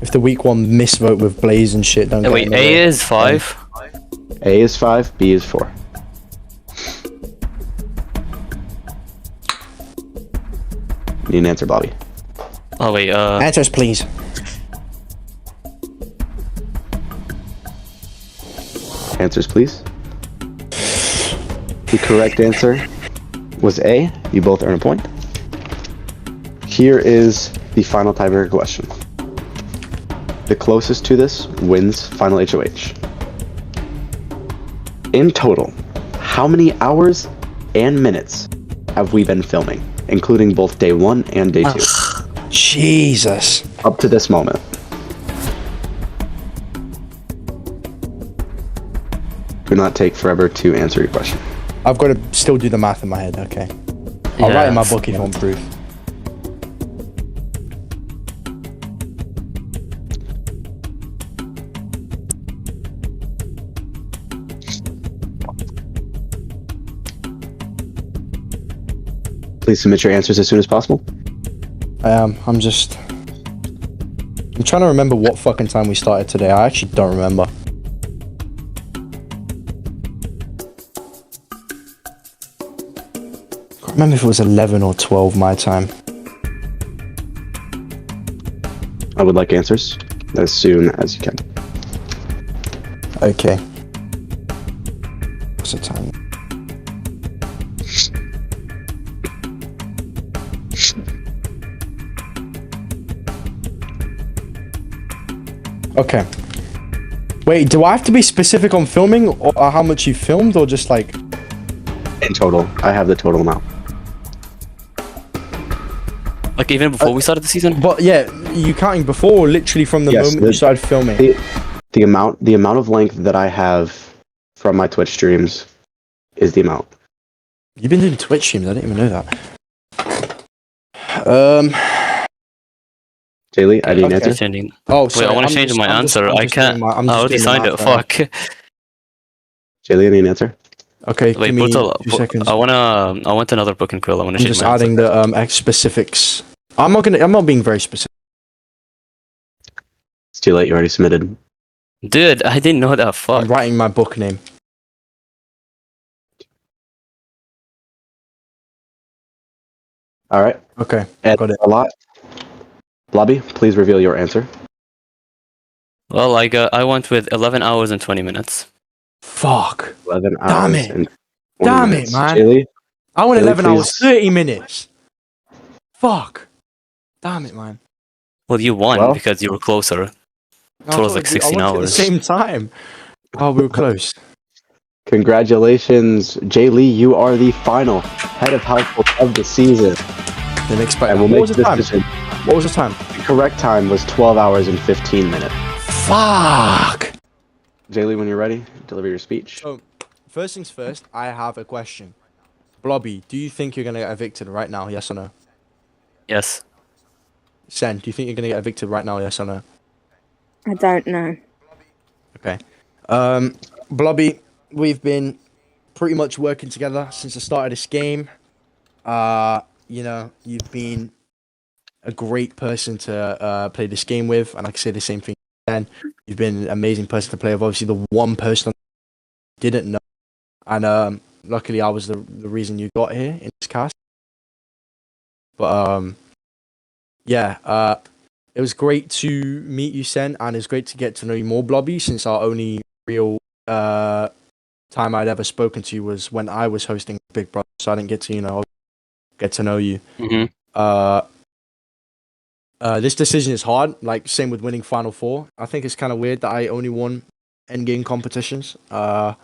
If the week 1 misvote with Blaze and shit don't get Wait, in the A way. is 5? A is 5, B is 4. Need an answer, Bobby. Oh wait, Answers, please. Answers, please. The correct answer was A. You both earn a point. Here is the final tiebreaker question. The closest to this wins final HOH. In total, how many hours and minutes have we been filming, including both day 1 and day 2? Jesus. Up to this moment. Do not take forever to answer your question. I've got to still do the math in my head, okay. I'll write in my book if you want proof. Please submit your answers as soon as possible. I'm trying to remember what fucking time we started today. I actually don't remember. I can't remember if it was 11 or 12 my time. I would like answers as soon as you can. Okay. What's the time? Okay. Wait, do I have to be specific on filming or how much you filmed or just like... In total, I have the total amount. Like even before we started the season? But yeah, you counting before or literally from the moment you started filming? The amount of length that I have from my Twitch streams is the amount. You've been doing Twitch streams, I didn't even know that. Jaylee, I need an answer. Changing. Oh, sorry, wait, I want to change my answer. I can't. I already signed it. Fuck. Jaylee, I need an answer. Okay, wait, give me 2 seconds. I want another book and quill. I want to I'm change just my adding answer. the specifics. I'm not being very specific. It's too late. You already submitted. Dude, I didn't know that. Fuck. I'm writing my book name. All right. Okay, Got it. A lot. Blobby, please reveal your answer. Well, I went with 11 hours and 20 minutes. Fuck. 11 Damn hours it. and 20 Damn minutes. it, man. Jaylee, I went Jaylee, 11 hours, please. 30 minutes. Fuck. Damn it, man. Well, you won Well- because you were closer. I Total's thought like I 16 went at the hours. same time. Oh, we were close. Congratulations, Jaylee. You are the final head of household of the season. Didn't expect And that. we'll What make was the this time? decision. What was the time? The correct time was 12 hours and 15 minutes. Fuck. Jaylee, when you're ready, deliver your speech. So, first things first, I have a question. Blobby, do you think you're going to get evicted right now, yes or no? Yes. Sen, do you think you're going to get evicted right now, yes or no? I don't know. Okay. Blobby, we've been pretty much working together since the start of this game. You know, you've been a great person to play this game with, and I can say the same thing again. You've been an amazing person to play with. Obviously, the one person I didn't know, and luckily I was the reason you got here in this cast. But yeah, it was great to meet you, Sen, and it's great to get to know you more, Blobby, since our only real time I'd ever spoken to you was when I was hosting Big Brother, so I didn't get to, get to know you. Mm-hmm. This decision is hard, like same with winning Final Four. I think it's kind of weird that I only won endgame competitions. But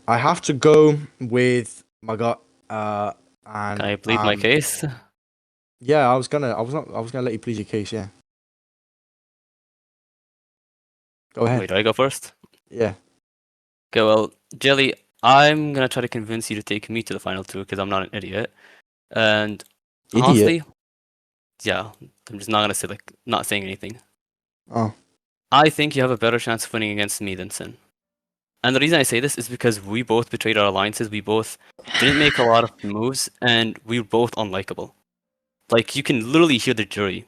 I have to go with my gut. And Can I plead my case? Yeah, I was gonna let you plead your case. Yeah. Go ahead. Wait, do I go first? Yeah. Okay, well, Jelly, I'm gonna try to convince you to take me to the final two because I'm not an idiot. And honestly, yeah, I'm just not gonna say not saying anything. Oh. I think you have a better chance of winning against me than Sin. And the reason I say this is because we both betrayed our alliances, we both didn't make a lot of moves, and we were both unlikable. Like, you can literally hear the jury.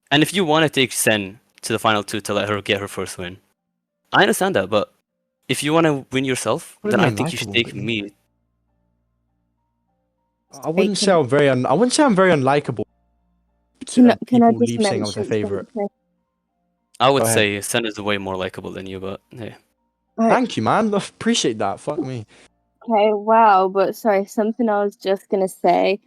And if you want to take Sen to the final two to let her get her first win, I understand that, but if you want to win yourself, then I think you should take me. I wouldn't say I'm very unlikable. Can I People just leave saying I was their mention favorite. something? I would Go ahead. say Sen is way more likable than you, but hey. Thank you, man. I appreciate that. Fuck me. Okay, wow, but sorry, something I was just gonna say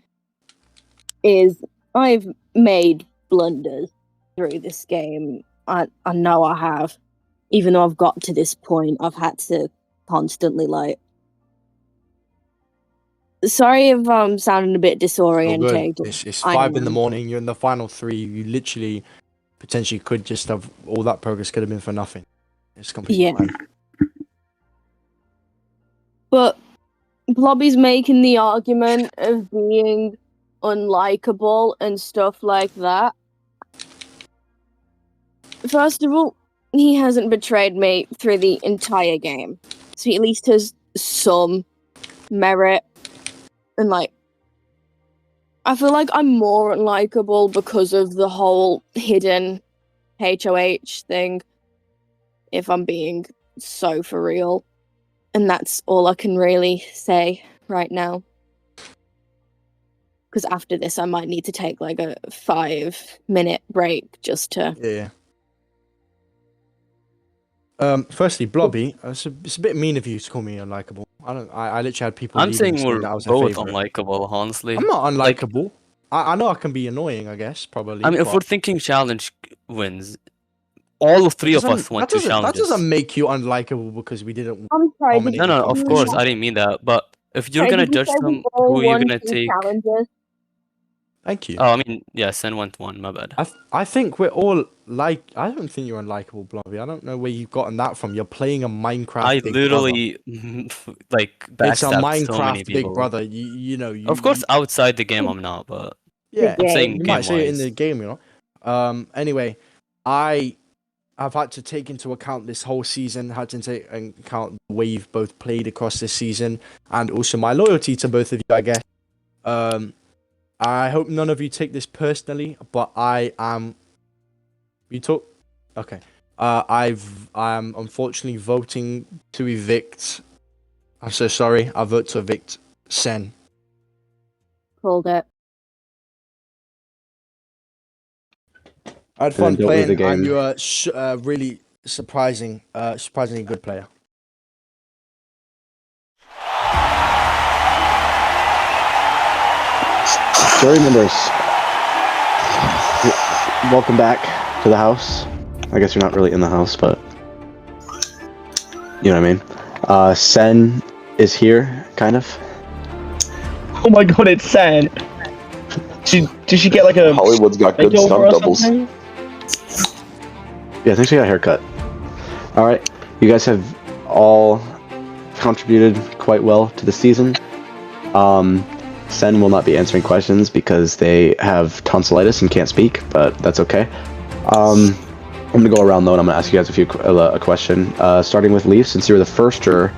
is I've made blunders through this game. I know I have. Even though I've got to this point, I've had to constantly sorry if I'm sounding a bit disorientated. It's 5 in the morning. You're in the final 3. You literally potentially could just have all that progress could have been for nothing. It's completely fine. But Blobby's making the argument of being unlikable and stuff like that. First of all, he hasn't betrayed me through the entire game, so he at least has some merit, and like, I feel like I'm more unlikable because of the whole hidden HOH thing, if I'm being so for real. And that's all I can really say right now. Because after this, I might need to take like a 5-minute break just to... Yeah. Firstly, Blobby, it's a bit mean of you to call me unlikable. I literally had people. I'm saying we're that I was both unlikable, honestly. I'm not unlikable. Like, I know I can be annoying, I guess, probably. I mean, if we're thinking challenge wins, all three of us went to challenges. That doesn't make you unlikable because we didn't. I'm sorry. No, of course, I didn't mean that. But if you're gonna judge them, who are you gonna take? Challenges? Thank you. Oh, I mean, yeah, Sen went one. My bad. I think we're all like. I don't think you're unlikable, Blobby. I don't know where you've gotten that from. You're playing a Minecraft. I literally like. It's a Minecraft so many Big Brother. You know. Of course, outside the game, I'm not. But yeah, I'm saying you might say it in the game, you know. Anyway, I've had to take into account this whole season. Had to take into account the way you've both played across this season, and also my loyalty to both of you, I guess. I hope none of you take this personally, but I am. You talk. Okay. I am unfortunately voting to evict. I'm so sorry. I vote to evict Sen. Called it. I had fun playing, and you are really surprisingly good player. Jury members, welcome back to the house. I guess you're not really in the house, but you know what I mean. Sen is here, kind of. Oh my god, it's Sen. Did she get like a Hollywood's got good stunt doubles? Yeah, I think she got a haircut. Alright, you guys have all contributed quite well to the season. Sen will not be answering questions because they have tonsillitis and can't speak, but that's okay. I'm gonna go around though, and I'm gonna ask you guys a question. Starting with Leaf, since you were the first juror,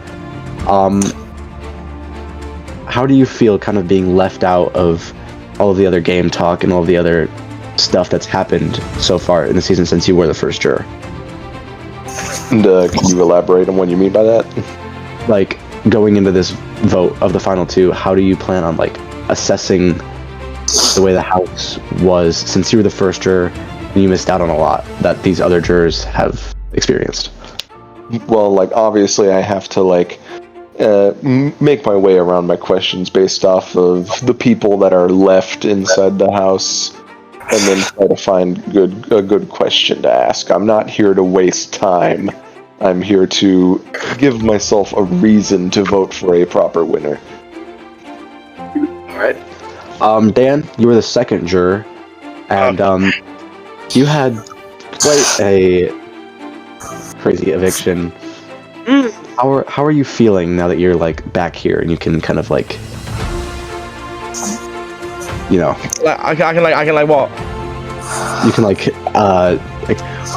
how do you feel kind of being left out of all of the other game talk and all of the other stuff that's happened so far in the season since you were the first juror? And can you elaborate on what you mean by that? Like, going into this vote of the final two, how do you plan on like assessing the way the house was since you were the first juror and you missed out on a lot that these other jurors have experienced? Well, like obviously I have to like make my way around my questions based off of the people that are left inside the house, and then try to find a good question to ask. I'm not here to waste time. I'm here to give myself a reason to vote for a proper winner. Alright. Dan, you were the second juror, and you had quite a crazy eviction. How are you feeling now that you're like back here and you can kind of like, you know, I can like what? You can like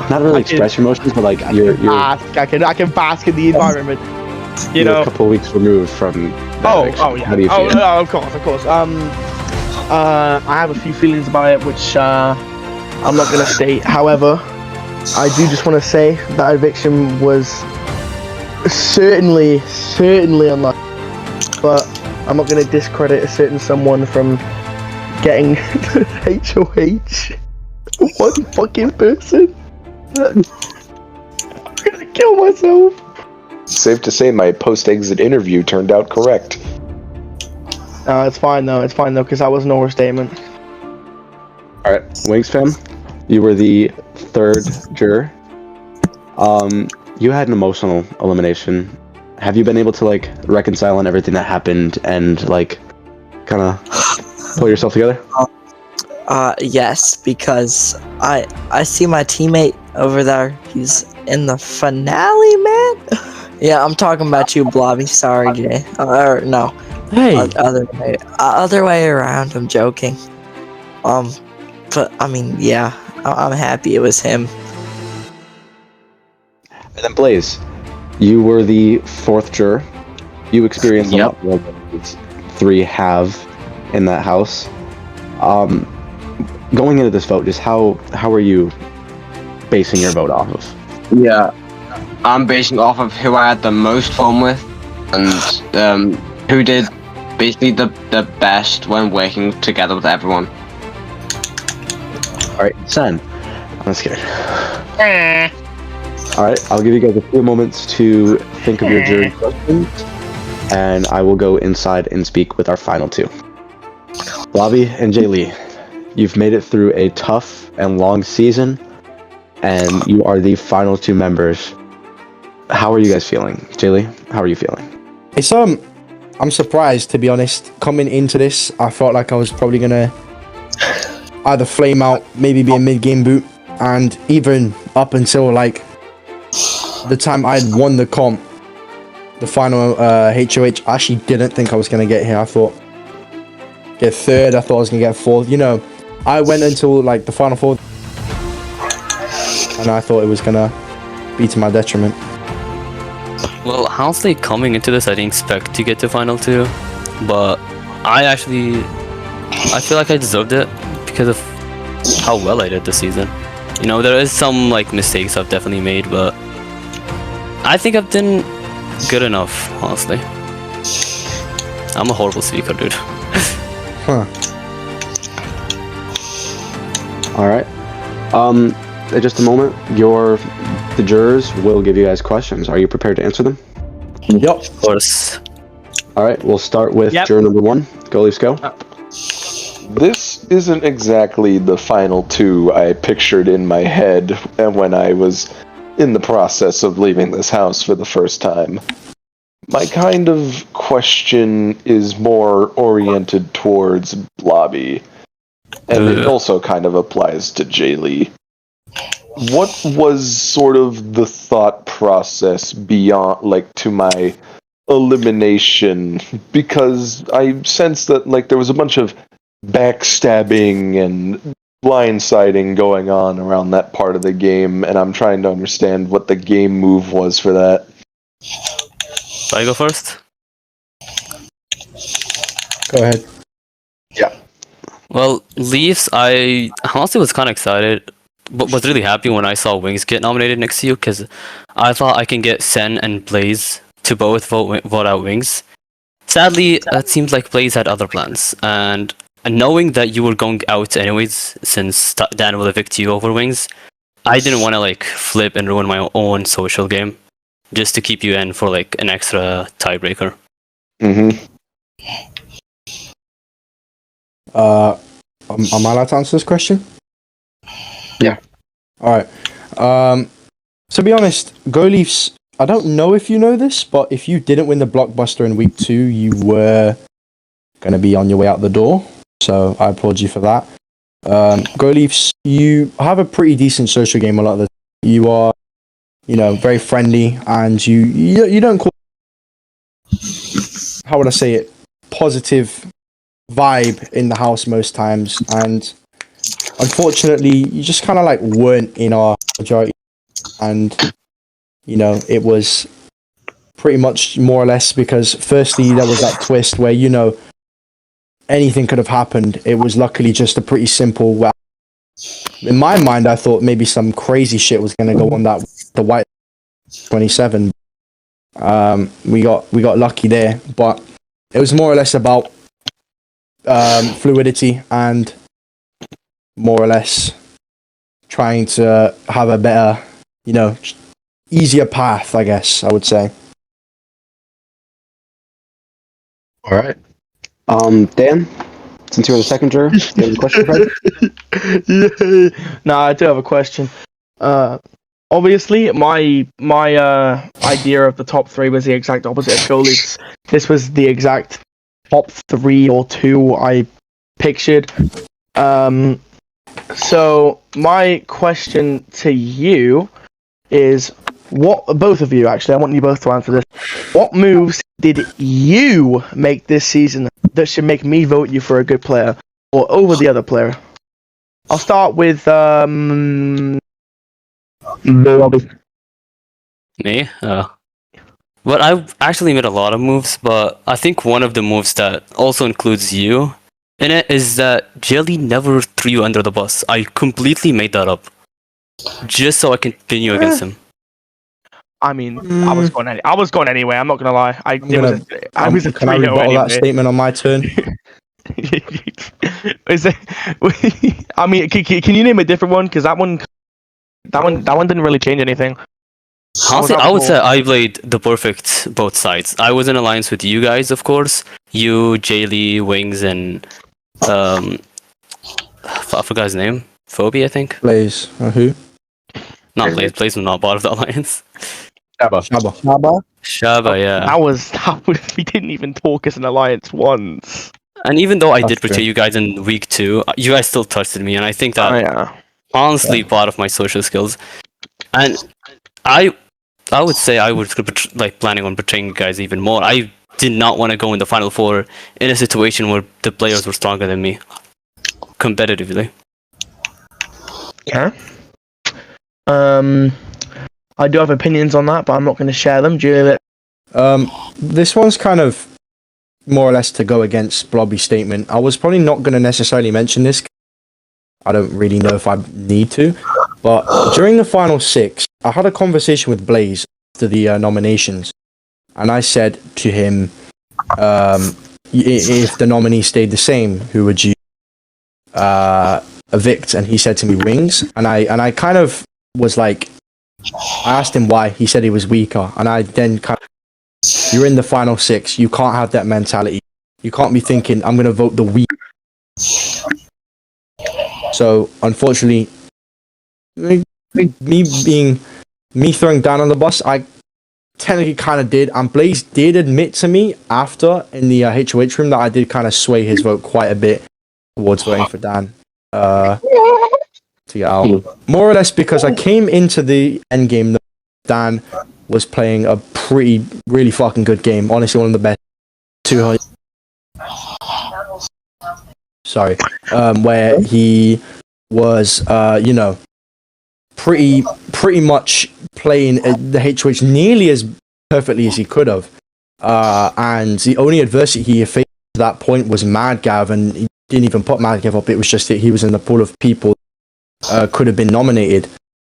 not really express your emotions, but like you're I can bask in the environment. You know, a couple of weeks removed from that eviction. Oh yeah. How do you feel? No, of course. I have a few feelings about it, which I'm not gonna state. However, I do just want to say that eviction was certainly unlucky. But I'm not gonna discredit a certain someone from getting HOH. One fucking person. I'm gonna kill myself. Safe to say my post-exit interview turned out correct. It's fine though, because that was an overstatement. Alright, Wingsfam, you were the third juror. You had an emotional elimination. Have you been able to like reconcile on everything that happened and like kind of pull yourself together? Yes, because I see my teammate over there. He's in the finale, man. Yeah, I'm talking about you, Blobby. Sorry, Jay. No. Hey. Other way around. I'm joking. But I mean, yeah, I'm happy it was him. And then Blaze, you were the fourth juror. You experienced a lot more than three have in that house. Going into this vote, just how are you basing your vote off of? Yeah, I'm basing off of who I had the most fun with, and who did basically the best when working together with everyone. All right, Sen. I'm scared. All right, I'll give you guys a few moments to think of your jury questions, and I will go inside and speak with our final two. Bobby and Jay Lee, you've made it through a tough and long season, and you are the final two members. How are you guys feeling? Jay Lee, how are you feeling? It's I'm surprised, to be honest. Coming into this, I felt like I was probably gonna either flame out, maybe be a mid-game boot, and even up until like the time I had won the comp, the final HOH, I actually didn't think I was gonna get here. I thought get third. I thought I was gonna get fourth. You know, I went until like the final four, and I thought it was gonna be to my detriment. Well, honestly, coming into this, I didn't expect to get to final two, but I feel like I deserved it because of how well I did this season. You know, there is some like mistakes I've definitely made, but I think I've done good enough, honestly. I'm a horrible speaker, dude. Huh. All right. In just a moment, the jurors will give you guys questions. Are you prepared to answer them? Yep. Of course. All right, we'll start with juror number one. Go, Leafs, go. This isn't exactly the final two I pictured in my head when I was in the process of leaving this house for the first time. My kind of question is more oriented towards Blobby, and it also kind of applies to Jay Lee. What was sort of the thought process beyond, like, to my elimination? Because I sense that, like, there was a bunch of backstabbing and blindsiding going on around that part of the game, and I'm trying to understand what the game move was for that. Should I go first? Go ahead. Yeah. Well, Leafs, I honestly was kind of excited, but was really happy when I saw Wings get nominated next to you, because I thought I can get Sen and Blaze to both vote out Wings. Sadly, it seems like Blaze had other plans, and knowing that you were going out anyways, since Dan will evict you over Wings, I didn't want to like flip and ruin my own social game, just to keep you in for like an extra tiebreaker. Mm-hmm. Am I allowed to answer this question? Yeah. Alright. To be honest, Go Leafs, I don't know if you know this, but if you didn't win the Blockbuster in week 2, you were going to be on your way out the door. So I applaud you for that. Go Leafs, you have a pretty decent social game a lot of the time. You are, you know, very friendly, and you don't call, how would I say it, positive vibe in the house most times, and unfortunately you just kind of like weren't in our majority, and you know, it was pretty much more or less because firstly there was that twist where, you know, anything could have happened. It was luckily just a pretty simple, well, in my mind I thought maybe some crazy shit was going to go on that the white 27. We got lucky there, but it was more or less about fluidity and more or less trying to have a better, you know, easier path, I guess I would say. All right. Dan, since you're the second juror, do you have a question, Fred? No, I do have a question. Obviously, my idea of the top 3 was the exact opposite of Goalies. This was the exact top 3 or 2 I pictured. So my question to you is, both of you actually, I want you both to answer this. What moves did you make this season that should make me vote you for a good player or over the other player? I'll start with Me? But I've actually made a lot of moves, but I think one of the moves that also includes you in it is that Jelly never threw you under the bus. I completely made that up. Just so I can pin you against him. I mean, I was going anyway. I'm not gonna lie. I was a Can I 3-0 rebuttal anyway. that statement on my turn? Is it? I mean, can you name a different one? Because that one didn't really change anything. Honestly, I would say I played the perfect both sides. I was in alliance with you guys, of course. You, Jaylee, Wings, and I forgot his name. Phoebe, I think. Blaze. Who? Not Blaze. Blaze was not part of the alliance. Shaba, yeah. That was we didn't even talk as an alliance once. And even though I did That's betray true. you guys in week 2, you guys still trusted me, and I think that honestly part of my social skills. And I would say I was like planning on betraying you guys even more. I did not want to go in the final 4 in a situation where the players were stronger than me, competitively. Okay. I do have opinions on that, but I'm not going to share them. Julia, This one's kind of more or less to go against Blobby's statement. I was probably not going to necessarily mention this. I don't really know if I need to. But during the final 6, I had a conversation with Blaze after the nominations. And I said to him, if the nominee stayed the same, who would you evict? And he said to me, Wings. And I kind of was like, I asked him why. He said he was weaker. And I then kind of, you're in the final 6. You can't have that mentality. You can't be thinking, I'm going to vote the weak. So, unfortunately, me throwing Dan on the bus, I technically kind of did. And Blaze did admit to me after in the HOH room that I did kind of sway his vote quite a bit towards voting for Dan. To get out. More or less because I came into the end game that Dan was playing a really fucking good game. Honestly, one of the best. Sorry. Where he was, pretty much playing the HOH nearly as perfectly as he could have. And the only adversity he faced at that point was Madgav, and he didn't even put Madgav up. It was just that he was in the pool of people could have been nominated.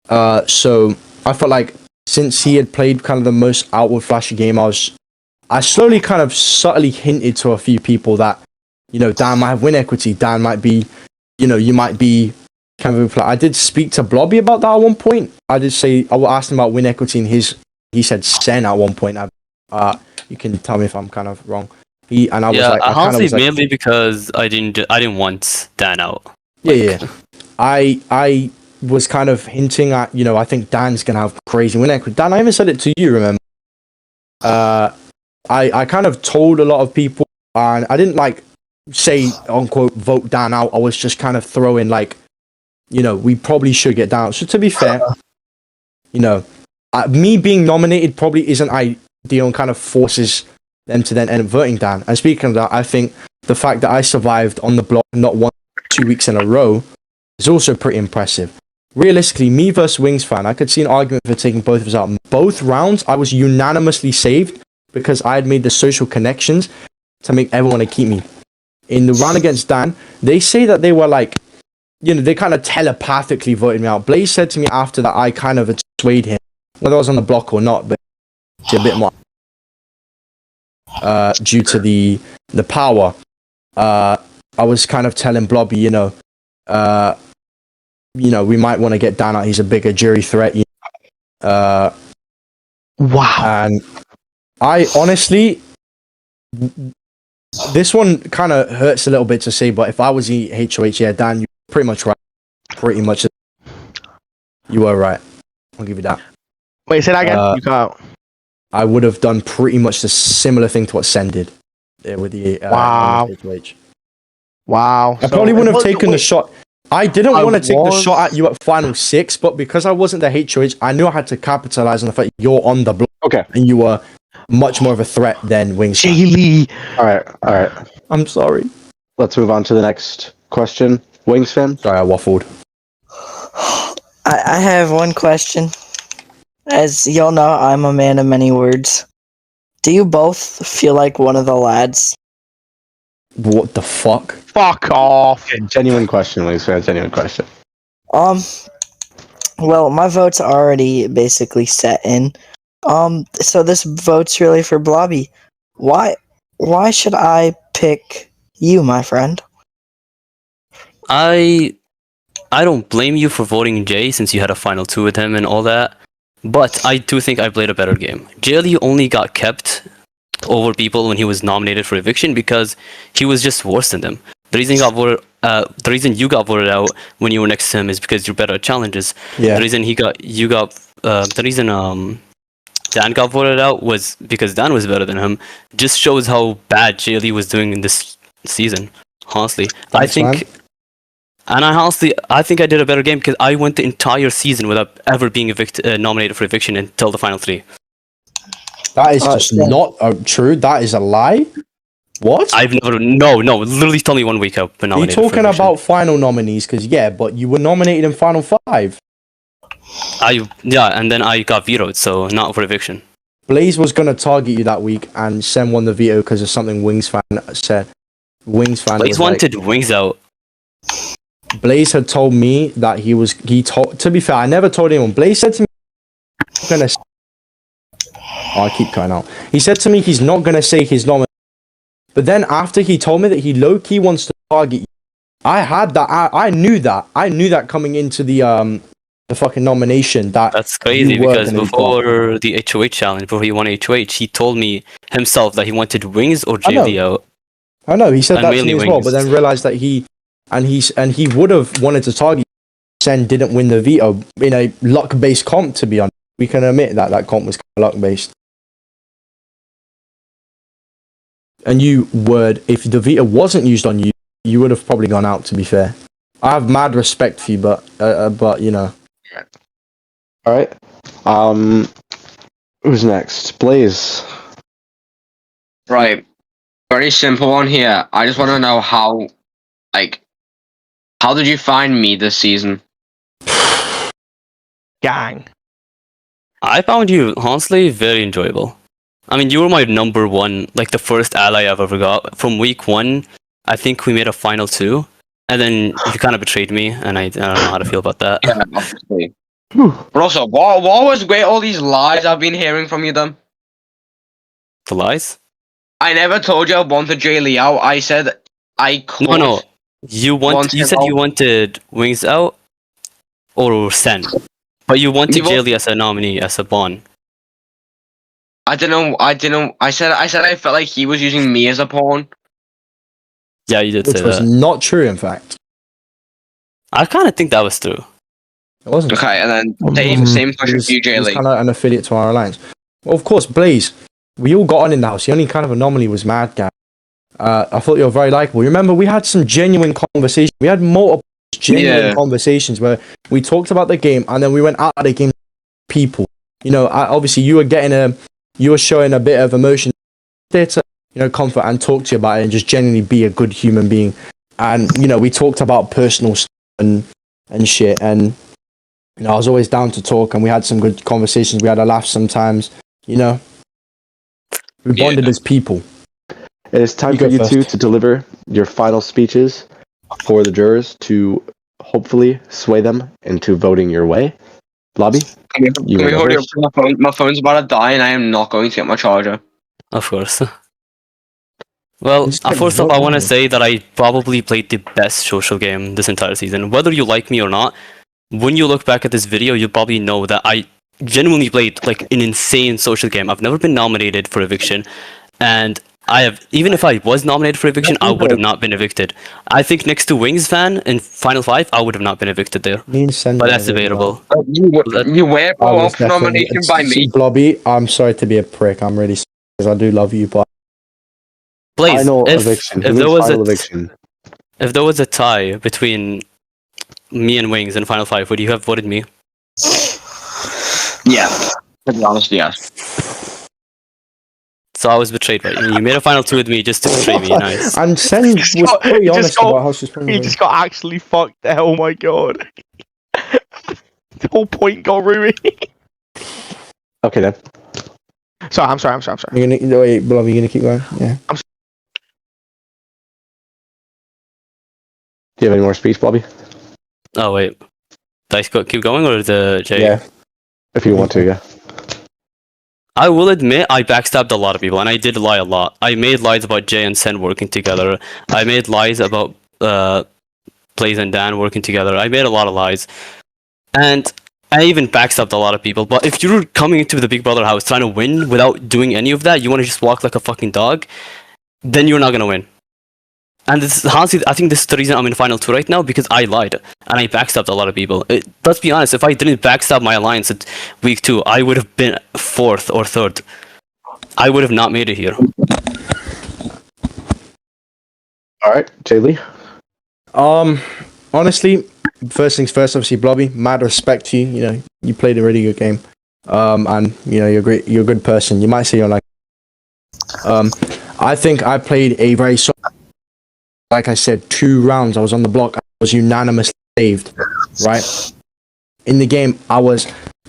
So I felt like since he had played kind of the most outward flashy game, I slowly kind of subtly hinted to a few people that, Dan might have win equity. Dan might be, you might be kind of. I did speak to Blobby about that at one point. I did say I asked him about win equity, and he said Sen at one point. You can tell me if I'm kind of wrong. I was like, honestly, mainly because I didn't want Dan out. Yeah. I was kind of hinting at, I think Dan's gonna have crazy win equity. Dan, I even said it to you, remember? I kind of told a lot of people, and I didn't say unquote vote Dan out. I was just kind of throwing we probably should get Dan. So to be fair, me being nominated probably isn't ideal and kind of forces them to then end up voting Dan. And speaking of that, I think the fact that I survived on the block not 2 weeks in a row is also pretty impressive. Realistically, me versus Wings fan, I could see an argument for taking both of us out. Both rounds, I was unanimously saved because I had made the social connections to make everyone want to keep me. In the round against Dan, they say that they were they kind of telepathically voted me out. Blaze said to me after that I kind of had swayed him, whether I was on the block or not, but a bit more due to the power. I was kind of telling Blobby, we might want to get Dan out. He's a bigger jury threat. Wow. And I honestly, this one kind of hurts a little bit to say, but if I was the HOH, yeah, Dan, you're pretty much right. Pretty much. You were right. I'll give you that. Wait, say that again? You cut out. I would have done pretty much the similar thing to what Sen did with the HOH. Wow. I probably wouldn't have taken the shot. I didn't want to take the shot at you at final 6, but because I wasn't the HOH, I knew I had to capitalize on the fact you're on the block. Okay. And you were much more of a threat than Wings. Jaylee. All right. I'm sorry. Let's move on to the next question. Wings fan? Sorry, I waffled. I have one question. As y'all know, I'm a man of many words. Do you both feel like one of the lads? What the fuck? Fuck off. Genuine question, Wings fan. Genuine question. Well, my vote's already basically set in. So this vote's really for Blobby. Why should I pick you, my friend? I don't blame you for voting Jay since you had a final 2 with him and all that. But I do think I played a better game. Jaylee only got kept over people when he was nominated for eviction because he was just worse than them. The reason you got voted out when you were next to him is because you're better at challenges. Yeah. The reason Dan got voted out was because Dan was better than him. Just shows how bad Jaylee was doing in this season. Honestly, I think I did a better game because I went the entire season without ever being nominated for eviction until the final 3. That is just not true. That is a lie. What? I've never. No. Literally, tell me 1 week I've been nominated. Are you talking about final nominees? Because but you were nominated in final 5. And then I got vetoed, so not for eviction. Blaze was gonna target you that week, and Sen won the veto because of something Wings fan said. Blaze wanted Wings out. Blaze had told me that to be fair, I never told anyone. Blaze said to me, I keep cutting out. He said to me he's not gonna say his nomination. But then after he told me that he low-key wants to target you, I had that. I knew that. I knew that coming into the fucking nomination. That's crazy because before the HOH challenge, before he won HOH, he told me himself that he wanted Wings or Jaylee out. I know he said that to me as well, but then realized that he would have wanted to target. Sen didn't win the veto in a luck-based comp. To be honest, we can admit that comp was kind of luck-based. And you would, if the veto wasn't used on you, you would have probably gone out. To be fair, I have mad respect for you, but you know. All right. Who's next? Blaze. Right. Very simple one here. I just want to know how did you find me this season? Gang. I found you honestly very enjoyable. I mean, you were my number 1, like the first ally I've ever got. From week 1, I think we made a final 2, and then you kind of betrayed me, and I don't know how to feel about that. Yeah, obviously. But also, what was great? All these lies I've been hearing from you, then. The lies? I never told you I wanted Jaylee out. I said I could. No. You said you wanted Wings out or Sen, but you wanted Jaylee as a nominee, as a pawn. I didn't. I said I felt like he was using me as a pawn. Yeah, you did say that. Which was not true, in fact. I kind of think that was true. It wasn't. Okay, and then same question for you, Jaylee. He was kind of an affiliate to our alliance. Well, of course, Blaze. We all got on in the house. The only kind of anomaly was Mad Guy. I thought you were very likable. Remember, we had some genuine conversations. We had multiple genuine conversations where we talked about the game, and then we went out of the game. People, you know, obviously you were showing a bit of emotion there to, comfort and talk to you about it, and just genuinely be a good human being. And we talked about personal stuff and shit. And I was always down to talk, and we had some good conversations. We had a laugh sometimes. We bonded as people. It is time for you two to deliver your final speeches for the jurors to hopefully sway them into voting your way. Blobby? My phone's about to die and I am not going to get my charger. Of course. Well, first off, I want to say that I probably played the best social game this entire season. Whether you like me or not, when you look back at this video, you'll probably know that I genuinely played like an insane social game. I've never been nominated for eviction, and even if I was nominated for eviction, I would have not been evicted. I think next to Wings fan in Final 5, I would have not been evicted there. But that's debatable. You were off nomination by me. Blobby, I'm sorry to be a prick. I'm really sorry because I do love you, but Blaze, final eviction. If there was a tie between me and Wings in Final 5, would you have voted me? Yeah, to be honest, yes. So I was betrayed by you. You made a final 2 with me just to betray me, nice. And Sen was pretty honest about how she's playing. He just got actually fucked. Oh my god. The whole point got ruined. Okay then. Sorry, I'm sorry. You're gonna wait, Blobby, you gonna keep going? Yeah. Do you have any more speech, Blobby? Oh wait, did I keep going or the Jay? Yeah. If you want to, yeah. I will admit I backstabbed a lot of people, and I did lie a lot. I made lies about Jay and Sen working together. I made lies about Blaze and Dan working together. I made a lot of lies, and I even backstabbed a lot of people. But if you're coming into the Big Brother house trying to win without doing any of that, you want to just walk like a fucking dog, then you're not gonna win. And this is, honestly, I think this is the reason I'm in Final 2 right now, because I lied and I backstabbed a lot of people. Let's be honest, if I didn't backstab my alliance at week 2, I would have been 4th or 3rd. I would have not made it here. Alright, Jay Lee. Honestly, first things first, obviously, Blobby, mad respect to you. You know, you played a really good game. And, you know, you're a good person. You might say you're like... I think I played a very... Like I said, 2 rounds, I was on the block, I was unanimously saved, right? In the game,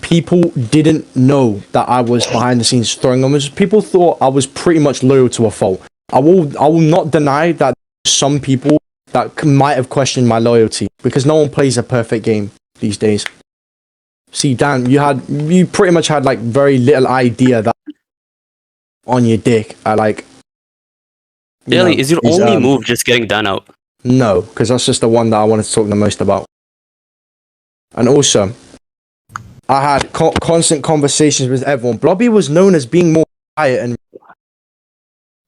people didn't know that I was behind the scenes throwing them. People thought I was pretty much loyal to a fault. I will not deny that some people that might have questioned my loyalty, because no one plays a perfect game these days. See, Dan, you pretty much had like very little idea that on your dick, Really, is your only move just getting Dan out? No, because that's just the one that I wanted to talk the most about. And also, I had constant conversations with everyone. Blobby was known as being more quiet, and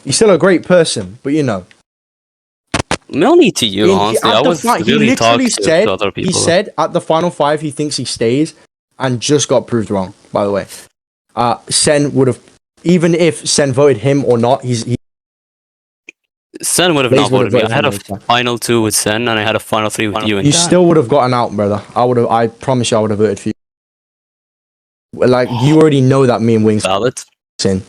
he's still a great person, but you know. Only to you, honestly. I was really talking to other people. He said at the final 5 he thinks he stays, and just got proved wrong, by the way. Sen would have, even if Sen voted him or not, Sen would have not voted me. I had a final 2 with Sen, and I had a final 3 with you. And you still would have gotten out, brother. I promise you, I would have voted for you. Like, you already know that me and Wings valid. Sin.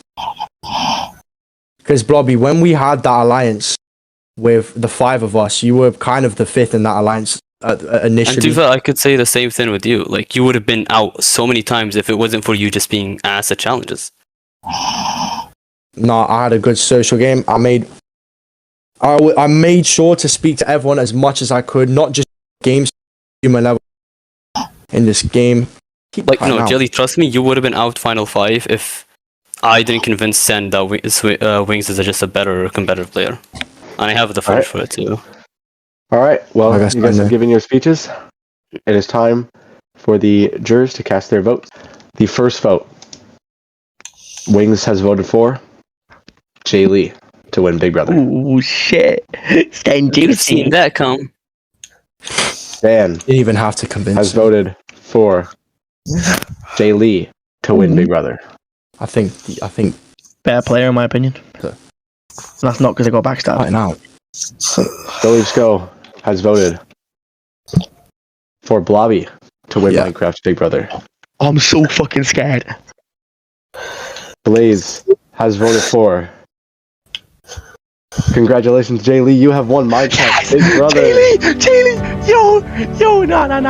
Because Blobby, when we had that alliance with the 5 of us, you were kind of the 5th in that alliance initially. And to be fair, I could say the same thing with you. Like, you would have been out so many times if it wasn't for you just being ass at challenges. No, I had a good social game. I made sure to speak to everyone as much as I could, not just games, human level in this game. Jelly, trust me, you would have been out final 5 if I didn't convince Sen that Wings is just a better competitive player. And I have the footage for it too. Alright, well, you guys have given your speeches. It is time for the jurors to cast their votes. The first vote, Wings has voted for Jay Lee to win Big Brother. Ooh, shit. Stand You've seen that come. Dan didn't even have to convince has voted for Jay Lee to win Big Brother. I think better player in my opinion. That's not because I got backstabbed. Right now. Billy Sko has voted for Blobby to win Minecraft Big Brother. I'm so fucking scared. Blaze has voted for. Congratulations, Jay Lee. You have won Minecraft Big Brother. Jay Lee, yo, no. I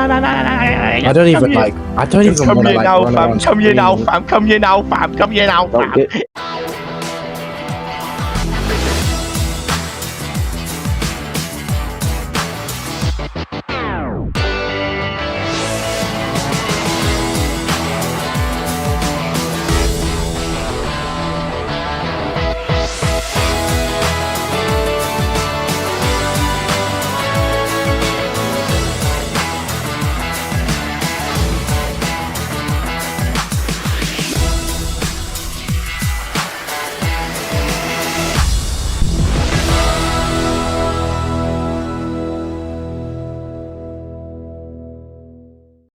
don't even want to Come here now, fam.